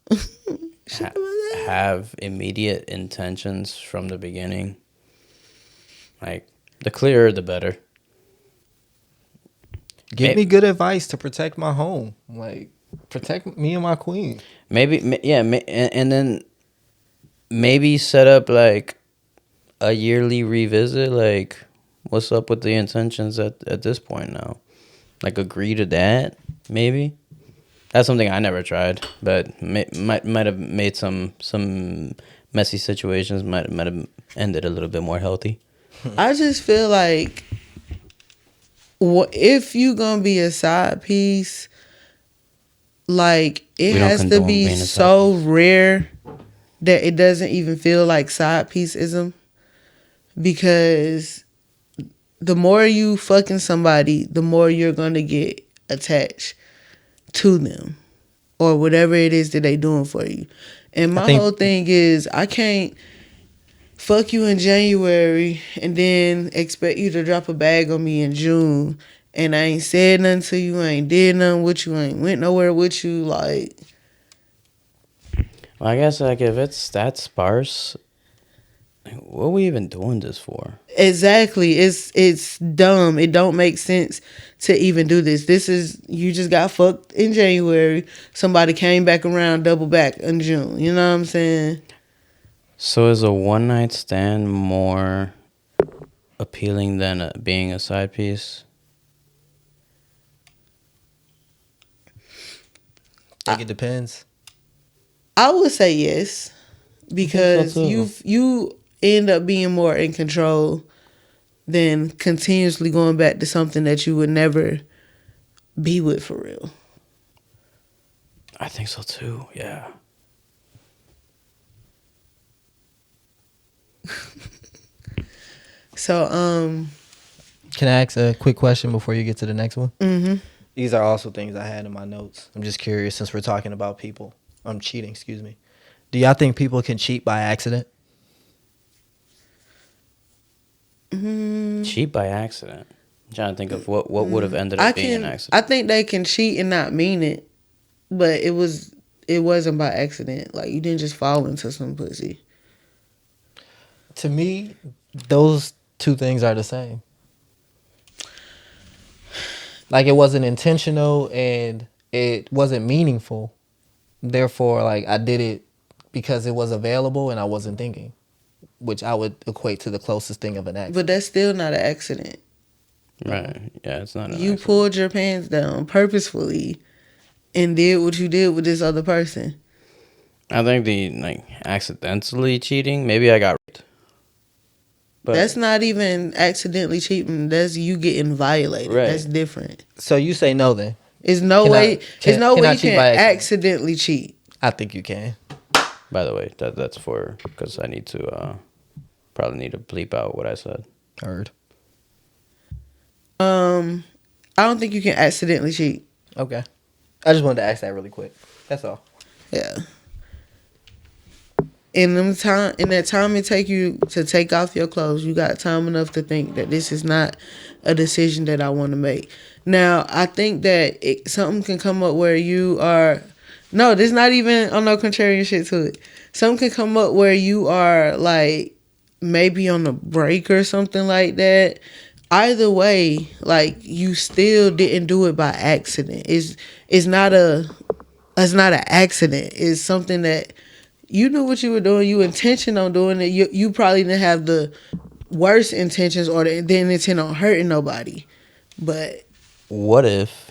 have immediate intentions from the beginning. Like, the clearer the better. Give me good advice to protect my home. Like, protect me and my queen. Maybe, yeah, and then maybe set up like a yearly revisit. Like, what's up with the intentions at this point now? Like, agree to that, maybe. That's something I never tried, but might have made some messy situations. Might have ended a little bit more healthy. I just feel like if you gonna be a side piece, like, it We don't has to condone be being a side so rare that it doesn't even feel like side pieceism. Because the more you fucking somebody, the more you're gonna get attached to them or whatever it is that they doing for you. And my whole thing is, I can't fuck you in January and then expect you to drop a bag on me in June, and I ain't said nothing to you, I ain't did nothing with you, I ain't went nowhere with you. Like, Well, I guess, like, if it's that sparse, what are we even doing this for? exactly, it's dumb. It don't make sense to even do this. This is, you just got fucked in January, somebody came back around, double back in June. You know what I'm saying? So is a one night stand more appealing than being a side piece? I think it depends. I would say yes, because so too. you end up being more in control than continuously going back to something that you would never be with for real. I think so too. Yeah. So Can I ask a quick question before you get to the next one? mhm. These are also things I had in my notes. I'm just curious, since we're talking about people. I'm cheating, excuse me. Do y'all think people can cheat by accident? Cheat by accident. I'm trying to think of what would have ended up being an accident. I think they can cheat and not mean it, but it wasn't by accident. Like you didn't just fall into some pussy. To me, those two things are the same. Like it wasn't intentional and it wasn't meaningful. Therefore, like I did it because it was available and I wasn't thinking, which I would equate to the closest thing of an accident. But that's still not an accident. Right. Yeah, it's not an You accident. pulled your pants down purposefully and did what you did with this other person. I think the accidentally cheating, maybe I got raped. But That's not even accidentally cheating. That's you getting violated. Right. That's different. So you say no then? There's no Can I- way. There's can- no can way I you cheat can by accident? accidentally cheat. I think you can. by the way, that's for because I need to probably need to bleep out what I said. Heard. I don't think you can accidentally cheat. Okay. I just wanted to ask that really quick. That's all. Yeah. In that time it take you to take off your clothes, you got time enough to think that this is not a decision that I want to make. Now, I think that something can come up where you are. No, there's not even on no contrarian shit to it. Something can come up where you are like maybe on a break or something like that. Either way, like you still didn't do it by accident. It's not an accident. It's something that you knew what you were doing. You intention on doing it. You probably didn't have the worst intentions or the intent on hurting nobody. But What if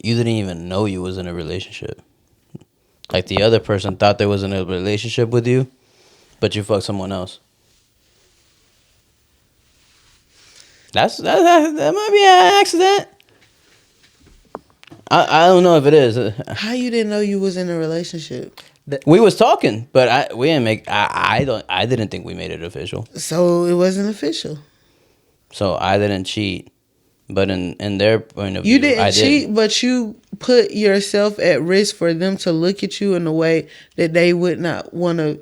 you didn't even know you was in a relationship? Like the other person thought they was in a relationship with you, but you fucked someone else. That might be an accident. I don't know if it is. how you didn't know you was in a relationship? We was talking, but we didn't make. I didn't think we made it official. So it wasn't official. So I didn't cheat, but in their point of view, You didn't I cheat, did. but you put yourself at risk for them to look at you in a way that they would not want to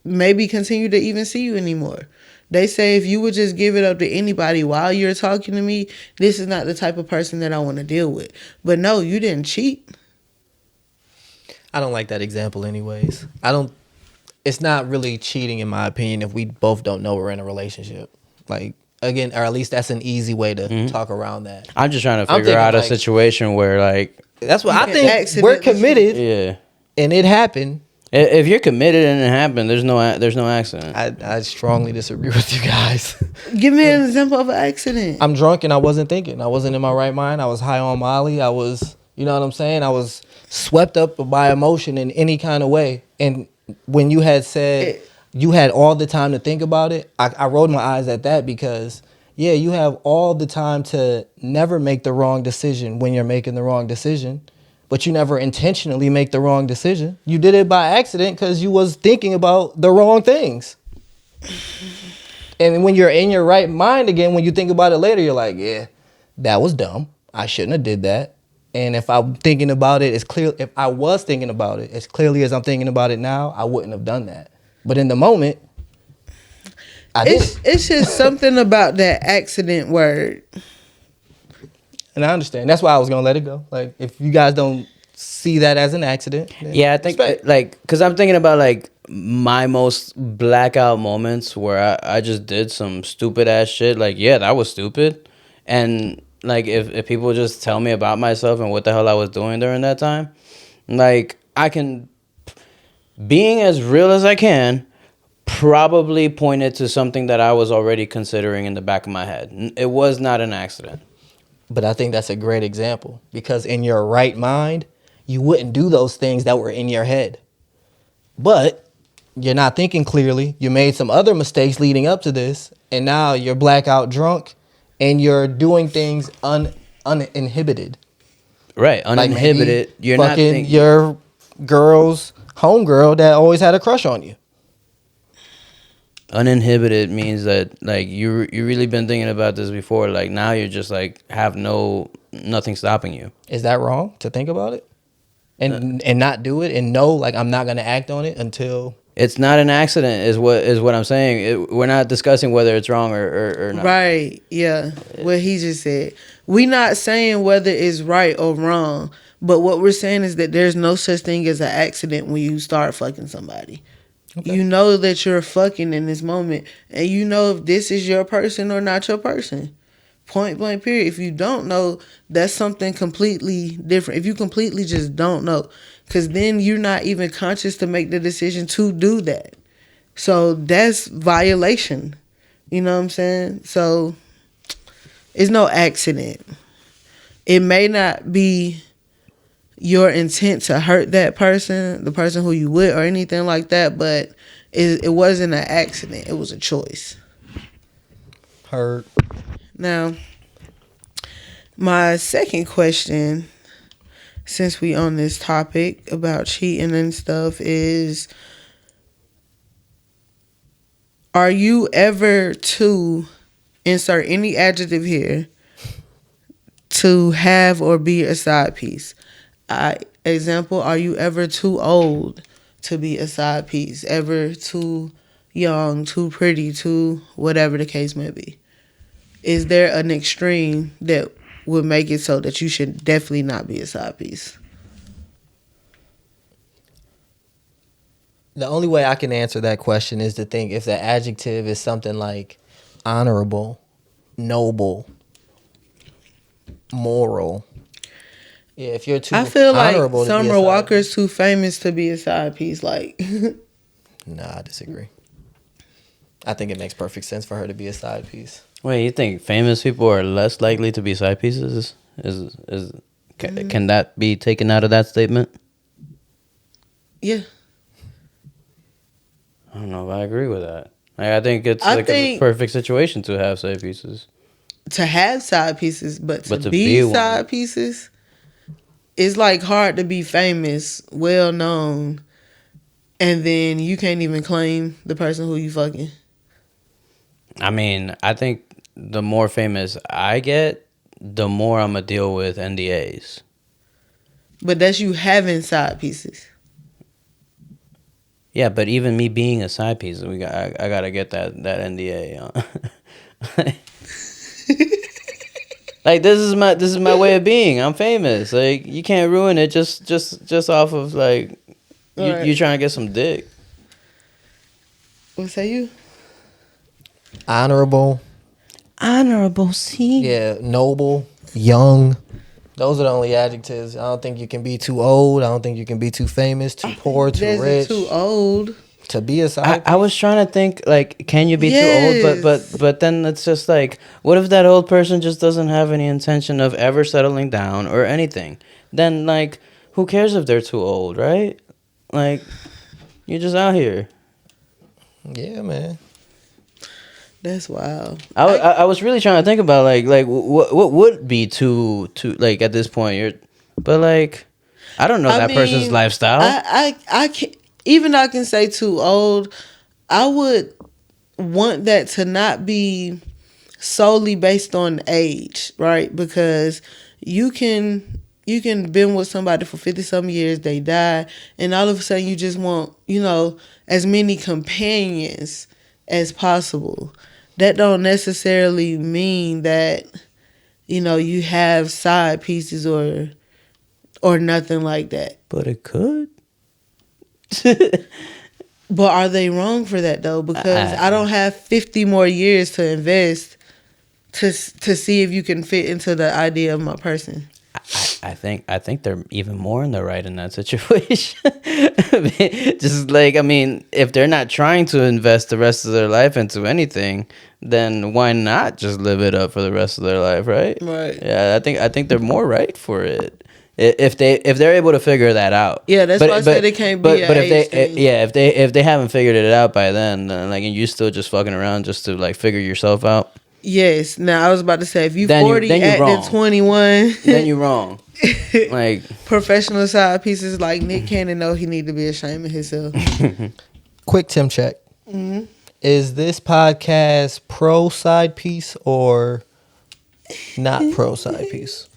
maybe continue to even see you anymore. They say if you would just give it up to anybody while you're talking to me, this is not the type of person that I want to deal with. But no, you didn't cheat. I don't like that example anyways. It's not really cheating in my opinion if we both don't know we're in a relationship. Like, again, or at least that's an easy way to talk around that. I'm just trying to I'm figure thinking, out a like- situation where, like, That's what You I can think. We're accidentally committed yeah, and it happened. if you're committed and it happened, there's no accident. I strongly disagree with you guys. Give me an example of an accident. I'm drunk and I wasn't thinking. I wasn't in my right mind. I was high on Molly. I was, you know what I'm saying? I was swept up by emotion in any kind of way. And when you had said you had all the time to think about it, I rolled my eyes at that because, yeah, you have all the time to never make the wrong decision when you're making the wrong decision. But you never intentionally make the wrong decision. You did it by accident because you was thinking about the wrong things. And when you're in your right mind again, when you think about it later, you're like, yeah, that was dumb. I shouldn't have did that. And if I'm thinking about it, it's clear. If I was thinking about it as clearly as I'm thinking about it now, I wouldn't have done that. But in the moment, I did. It's just something about that accident word. And I understand. That's why I was gonna let it go. Like, if you guys don't see that as an accident, then Yeah, I think respect. like because I'm thinking about like my most blackout moments where I just did some stupid ass shit. Like, yeah, that was stupid. And like if people just tell me about myself and what the hell I was doing during that time, like I can, being as real as I can, probably point it to something that I was already considering in the back of my head. It was not an accident. But I think that's a great example because in your right mind, you wouldn't do those things that were in your head. But you're not thinking clearly. You made some other mistakes leading up to this, and now you're blackout drunk, and you're doing things uninhibited. Right, Like maybe uninhibited. You're not fucking thinking. your girl's homegirl that always had a crush on you. Uninhibited means that like you really been thinking about this before. Like now you're just like have nothing stopping you. Is that wrong to think about it? And not do it and know like I'm not gonna act on it until It's not an accident, is what I'm saying. We're not discussing whether it's wrong or not. Right. Yeah. What he just said. We not saying whether it's right or wrong, but what we're saying is that there's no such thing as an accident when you start fucking somebody. Okay. You know that you're fucking in this moment, and you know if this is your person or not your person. Point blank period. If you don't know, that's something completely different. If you completely just don't know, because then you're not even conscious to make the decision to do that. So that's violation. You know what I'm saying? So it's no accident. It may not be your intent to hurt that person, the person who you with or anything like that, but it wasn't an accident. It was a choice. Heard. Now, my second question, since we on this topic about cheating and stuff, is, are you ever to insert any adjective here to have or be a side piece? Example, are you ever too old to be a side piece? Ever too young, too pretty, too whatever the case may be? Is there an extreme that would make it so that you should definitely not be a side piece? The only way I can answer that question is to think if the adjective is something like honorable, noble, moral. Yeah, if you're too I feel honorable like to be a Summer side Walker's too famous to be a side piece. Like, Nah, I disagree. I think it makes perfect sense for her to be a side piece. Wait, you think famous people are less likely to be side pieces? Can that be taken out of that statement? yeah. I don't know if I agree with that. I think it's a perfect situation to have side pieces. To have side pieces, but to be side one. pieces, it's like hard to be famous, well known, and then you can't even claim the person who you fucking. I mean, I think the more famous I get, the more I'm gonna deal with NDAs. But that's you having side pieces. Yeah, but even me being a side piece, I gotta get that NDA. Like this is my way of being. I'm famous. Like you can't ruin it just off of like you trying to get some dick. What say you? Honorable, see. Yeah, noble, young. Those are the only adjectives. I don't think you can be too old. I don't think you can be too famous, too poor, too rich. Too old to be a side. I was trying to think like, can you be too old? But then it's just like, what if that old person just doesn't have any intention of ever settling down or anything? Then like, who cares if they're too old, right? Like, you're just out here. Yeah, man. That's wild. I was really trying to think about like what would be too like at this point. But like, I don't know that person's lifestyle. I can't, even I can say too old. I would want that to not be solely based on age, right? Because you can been with somebody for 50-some years, they die, and all of a sudden you just want, as many companions as possible. That don't necessarily mean that, you have side pieces or nothing like that. But it could. But are they wrong for that though? Because I don't have 50 more years to invest to see if you can fit into the idea of my person. I think they're even more in the right in that situation. Just like, I mean, if they're not trying to invest the rest of their life into anything, then why not just live it up for the rest of their life, right? Right. Yeah, I think they're more right for it. If they're able to figure that out. Yeah, that's why I said it can't be an age thing. If they haven't figured it out by then like, and you still just fucking around just to like figure yourself out. Yes. Now I was about to say, if you 40 acting 21, then you're wrong. Like professional side pieces like Nick Cannon know he need to be ashamed of himself. Quick Tim check. Mm-hmm. Is this podcast pro side piece or not pro side piece?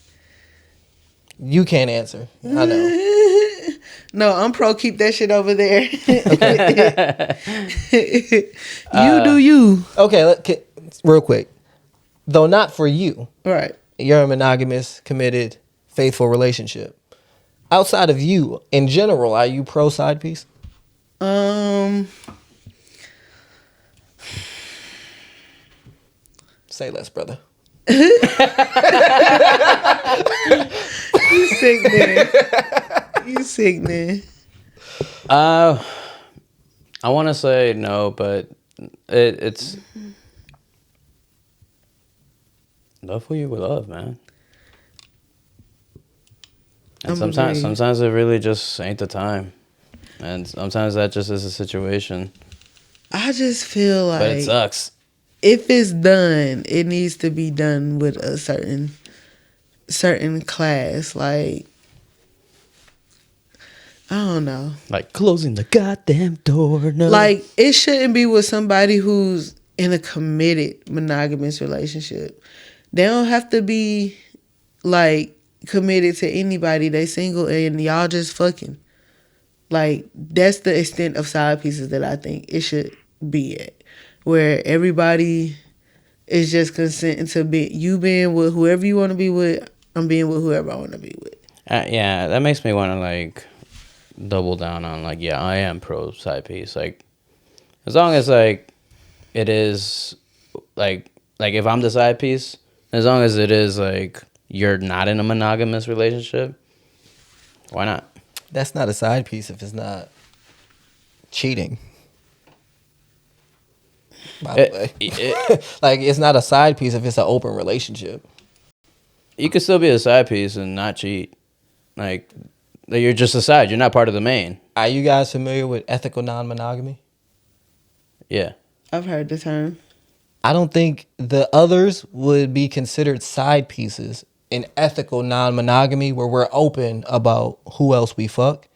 You can't answer. I know. No, I'm pro. Keep that shit over there. You do you. Okay, real quick. Though not for you. Right. You're a monogamous, committed, faithful relationship. Outside of you, in general, are you pro side piece? Say less, brother. You sick, man. You sick, man. I want to say no, but it's love who you love, man. And sometimes it really just ain't the time, and sometimes that just is a situation. I just feel like, But it sucks. If it's done, it needs to be done with a certain class. Like, I don't know. Like closing the goddamn door. No. Like, it shouldn't be with somebody who's in a committed monogamous relationship. They don't have to be, like, committed to anybody. They single and y'all just fucking. Like, that's the extent of side pieces that I think it should be at. Where everybody is just consenting to you being with whoever you want to be with. I'm being with whoever I want to be with. Yeah, that makes me want to, like, double down on, like, yeah, I am pro side piece. Like, as long as, like, it is, like if I'm the side piece, as long as it is, like, you're not in a monogamous relationship, why not? That's not a side piece if it's not cheating. By the way. Like, it's not a side piece if it's an open relationship. You could still be a side piece and not cheat. Like, you're just a side. You're not part of the main. Are you guys familiar with ethical non-monogamy? Yeah. I've heard the term. I don't think the others would be considered side pieces in ethical non-monogamy where we're open about who else we fuck.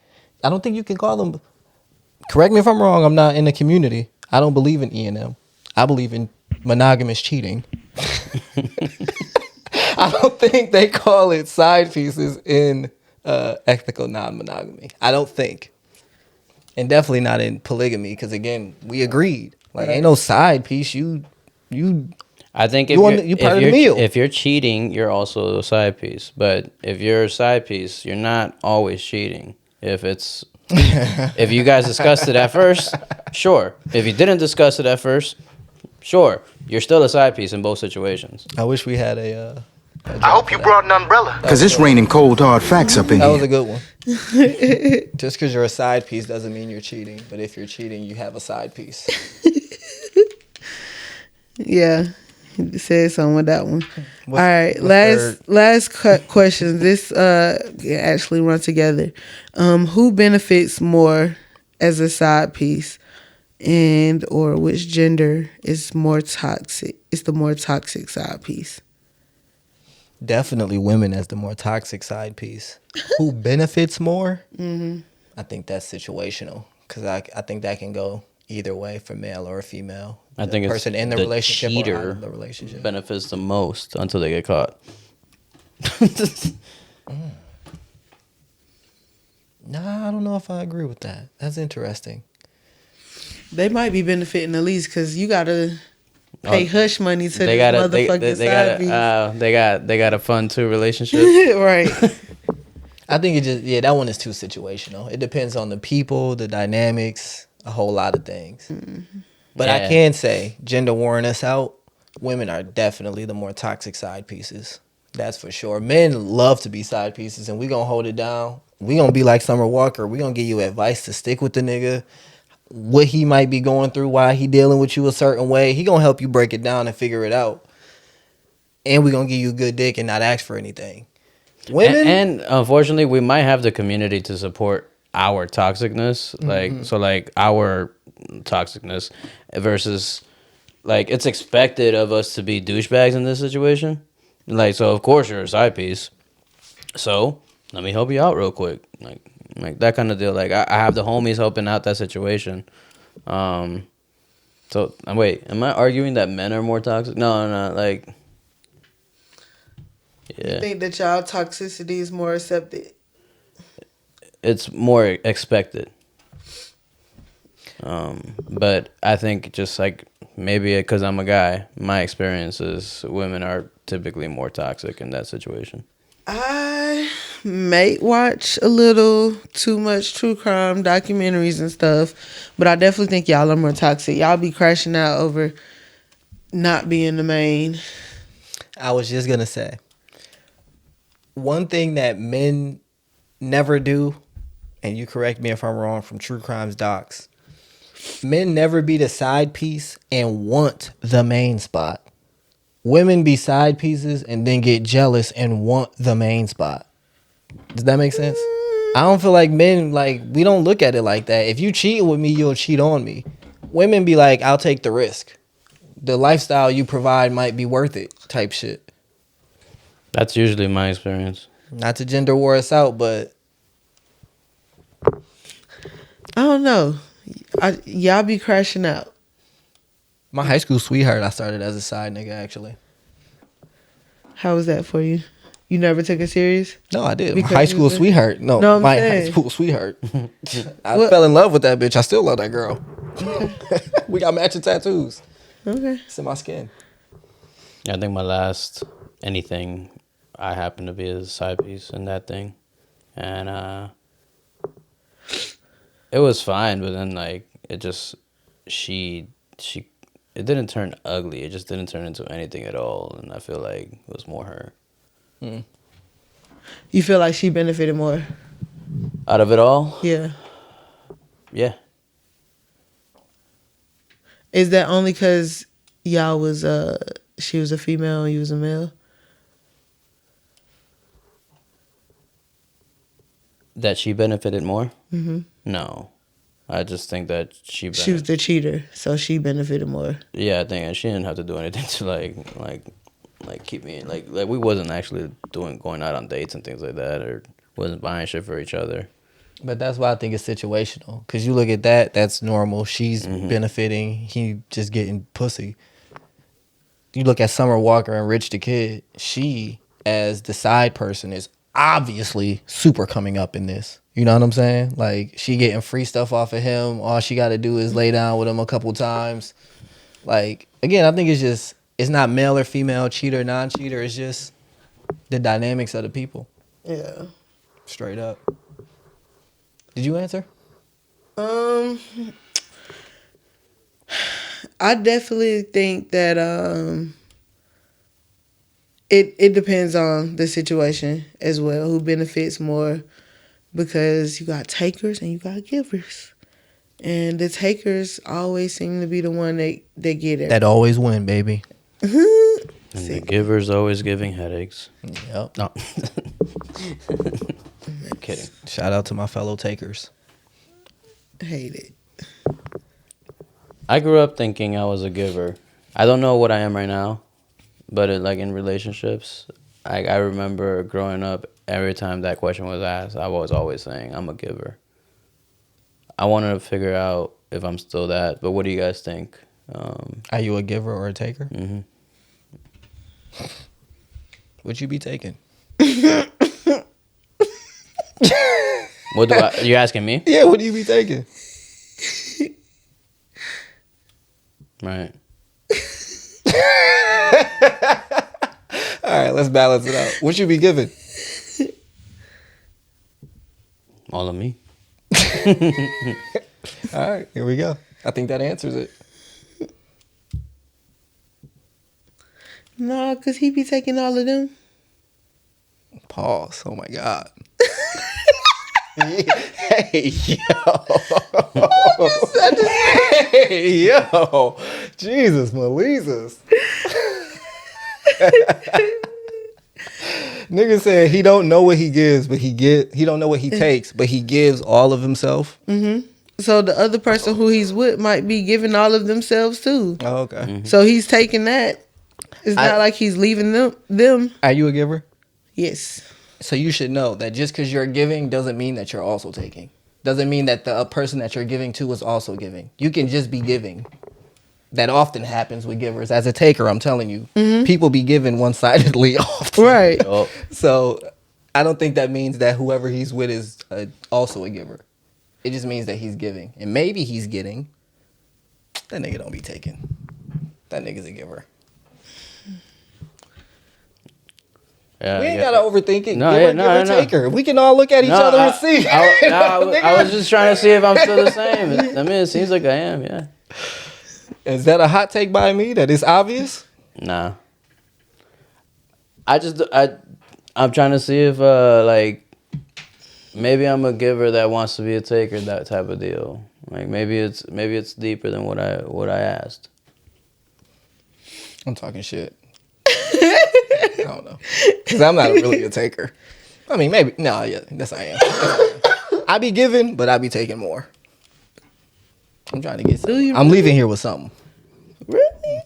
I don't think you can call them. Correct me if I'm wrong. I'm not in the community. I don't believe in E&M. I believe in monogamous cheating. I don't think they call it side pieces in ethical non-monogamy. I don't think. And definitely not in polygamy because, again, we agreed. Like, ain't no side piece. You I think you part of the meal. If you're cheating, you're also a side piece. But if you're a side piece, you're not always cheating. If you guys discussed it at first, sure. If you didn't discuss it at first, sure. You're still a side piece in both situations. I wish we had a I hope you brought an umbrella. Because it's raining cold, hard facts up in that here. was a good one. Just because you're a side piece doesn't mean you're cheating. But if you're cheating, you have a side piece. Yeah. You said something with that one. What's- All right, last question. This actually run together. Who benefits more as a side piece, and or which gender is more toxic? It's the more toxic side piece. Definitely women as the more toxic side piece. Who benefits more? Mm-hmm. I think that's situational because I think that can go either way for male or female. I think it's person in the relationship or out of the relationship benefits the most until they get caught. Nah, I don't know if I agree with that. That's interesting. They might be benefiting the least because you gotta pay hush money to They this got motherfucking side piece. they got a fun two relationship. Right. I think it just that one is too situational. It depends on the people, the dynamics, a whole lot of things. Mm-hmm. But I can say, gender warring us out, women are definitely the more toxic side pieces. That's for sure. Men love to be side pieces, and we gonna hold it down. We gonna be like Summer Walker. We gonna give you advice to stick with the nigga, what he might be going through, why he dealing with you a certain way. He gonna help you break it down and figure it out. And we gonna give you a good dick and not ask for anything. Women, and unfortunately, we might have the community to support our toxicness, like our toxicness versus like it's expected of us to be douchebags in this situation. Like, so of course you're a side piece. So let me help you out real quick. Like that kind of deal. Like I have the homies helping out that situation. So wait, am I arguing that men are more toxic? No, like yeah. You think that y'all toxicity is more accepted? it's more expected. But I think just like maybe because I'm a guy, my experience is women are typically more toxic in that situation. I may watch a little too much true crime documentaries and stuff, but I definitely think y'all are more toxic. Y'all be crashing out over not being the main. I was just gonna say, one thing that men never do, and you correct me if I'm wrong, from true crimes docs, men never be the side piece and want the main spot. Women be side pieces and then get jealous and want the main spot. Does that make sense? I don't feel like men, like, we don't look at it like that. If you cheat with me, you'll cheat on me. Women be like, I'll take the risk. The lifestyle you provide might be worth it type shit. That's usually my experience. Not to gender war us out, but I don't know. Y'all be crashing out. my high school sweetheart, I started as a side nigga, actually. How was that for you? You never took it serious? No, I did. Because My high you school was- sweetheart. No, No, I'm my saying. high school sweetheart. I What? fell in love with that bitch. I still love that girl. We got matching tattoos. Okay. It's in my skin. I think my last anything, I happened to be a side piece in that thing, and it was fine. But then like it just she it didn't turn ugly. It just didn't turn into anything at all, and I feel like it was more her. You feel like she benefited more? Out of it all, Yeah. yeah. Is that only because y'all was she was a female and you was a male? That she benefited more? Mm-hmm. No, I just think that she She was the cheater, so she benefited more. yeah, I think she didn't have to do anything to like keep me like we wasn't actually going out on dates and things like that, or wasn't buying shit for each other. But that's why I think it's situational. Because you look at that, that's normal. She's benefiting. He just getting pussy. You look at Summer Walker and Rich the Kid. She, as the side person, is obviously super coming up in this. You know what I'm saying? Like, she getting free stuff off of him. All she got to do is lay down with him a couple times. Like, again, I think it's not male or female, cheater, non-cheater. It's just the dynamics of the people. Yeah. Straight up. Did you answer? I definitely think that it depends on the situation as well, who benefits more, because you got takers and you got givers. And the takers always seem to be the one that get it. That always win, baby. And the giver's always giving headaches. Yep. No. Kidding. Shout out to my fellow takers. Hate it. I grew up thinking I was a giver. I don't know what I am right now, but like in relationships, I remember growing up, every time that question was asked, I was always saying I'm a giver. I wanted to figure out if I'm still that, but what do you guys think? Are you a giver or a taker? Mm-hmm. Would you be taking? What do you asking me? Yeah, what do you be taking? Right. All right, let's balance it out. What you be giving? All of me. All right, here we go. I think that answers it. No, because he be taking all of them. Pause. Oh my God. Hey, yo. Hey, yo. Jesus, Maleezus. Nigga said he don't know what he gives, but he don't know what he takes, but he gives all of himself. So the other person who he's with might be giving all of themselves too. Oh, okay. So he's taking that. It's not like he's leaving them. Are you a giver? Yes. So you should know that just because you're giving doesn't mean that you're also taking. Doesn't mean that the person that you're giving to is also giving. You can just be giving. That often happens with givers. As a taker, I'm telling you, people be giving one-sidedly often. Right. Oh, So I don't think that means that whoever he's with is also a giver. It just means that he's giving. And maybe he's getting. That nigga don't be taking. That nigga's a giver. Yeah, We ain't gotta overthink it. No, Giver, taker. We can all look at each other and see. I was just trying to see if I'm still the same. I mean, it seems like I am. Yeah. Is that a hot take by me that is obvious? Nah. I'm trying to see if like maybe I'm a giver that wants to be a taker, that type of deal. Like maybe it's deeper than what I asked. I'm talking shit. I don't know. Because I'm not really a taker. I mean, maybe. No, yeah, yes, I am. I be giving, but I be taking more. I'm trying to get something. I'm leaving here with something. Really?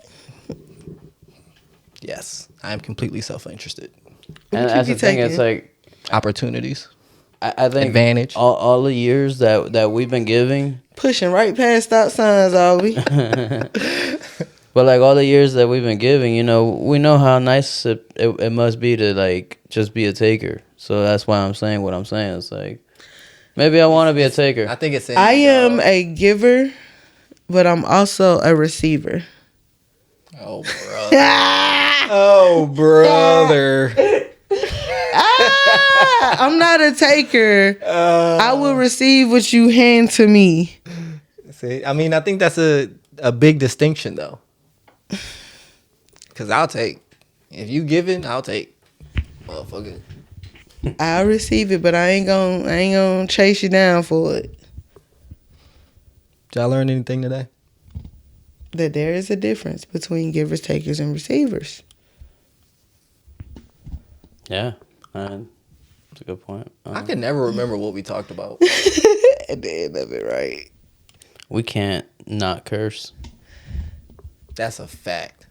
Yes. I am completely self-interested. And that's the thing. It's like opportunities. I think advantage. All the years that we've been giving, pushing right past stop signs, are we? But like all the years that we've been giving, you know, we know how nice it must be to like just be a taker. So that's why I'm saying what I'm saying. It's like maybe I want to be a taker. I think it's. I am a giver, but I'm also a receiver. Oh, brother. Oh, brother. I'm not a taker. I will receive what you hand to me. See, I mean, I think that's a big distinction, though. Because I'll take. If you giving, I'll take. Motherfucker. I'll receive it, but I ain't gonna chase you down for it. Did I learn anything today? That there is a difference between givers, takers, and receivers. Yeah, that's a good point. I can never remember what we talked about. At the end of it, right? We can't not curse. That's a fact.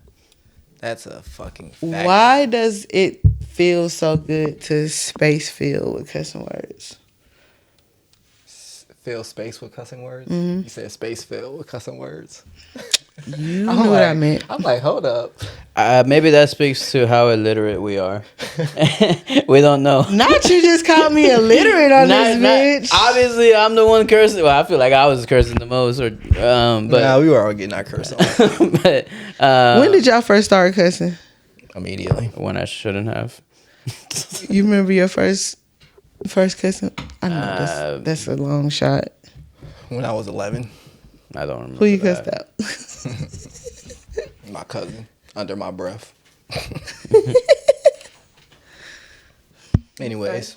That's a fucking fact. Why does it feel so good to space fill with cussing words? Fill space with cussing words? Mm-hmm. You said space fill with cussing words? You knew what I meant. I'm like, hold up. Maybe that speaks to how illiterate we are. We don't know. Not you just called me illiterate on this bitch. Obviously, I'm the one cursing. Well, I feel like I was cursing the most. But nah, we were all getting our curse on. But when did y'all first start cussing? Immediately. When I shouldn't have. You remember your first cussing? I know that's a long shot. When I was 11. I don't remember. Who you cussed out? My cousin. Under my breath. Anyways.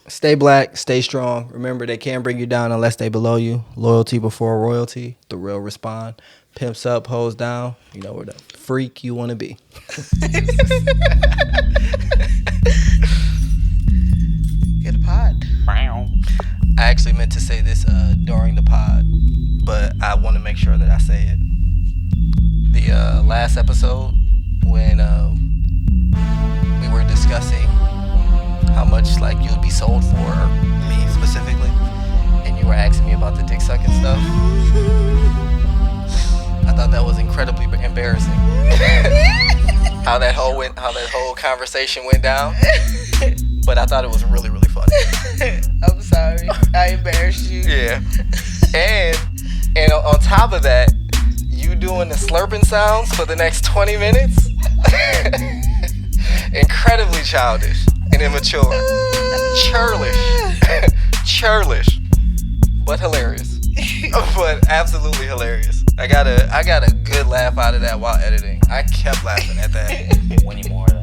Stay black. Stay strong. Remember, they can't bring you down unless they below you. Loyalty before royalty. The real respond. Pimps up, hoes down. You know where the freak you want to be. Get a pod. I actually meant to say this during the pod, but I want to make sure that I say it. The last episode when we were discussing how much like you'll be sold for, me specifically, and you were asking me about the dick sucking stuff. I thought that was incredibly embarrassing. how that whole conversation went down. But I thought it was really, really funny. I'm sorry. I embarrassed you. Yeah. And on top of that, you doing the slurping sounds for the next 20 minutes? Incredibly childish and immature. Churlish. But hilarious. But absolutely hilarious. I got a good laugh out of that while editing. I kept laughing at that. We need more of that.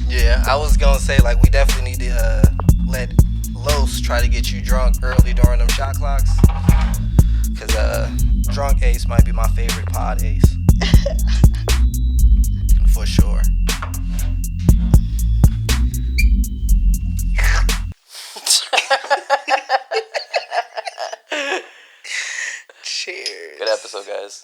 Yeah, I was gonna say like we definitely need to let Los try to get you drunk early during them shot clocks. Cause drunk Ace might be my favorite pod Ace. For sure. Cheers. Good episode, guys.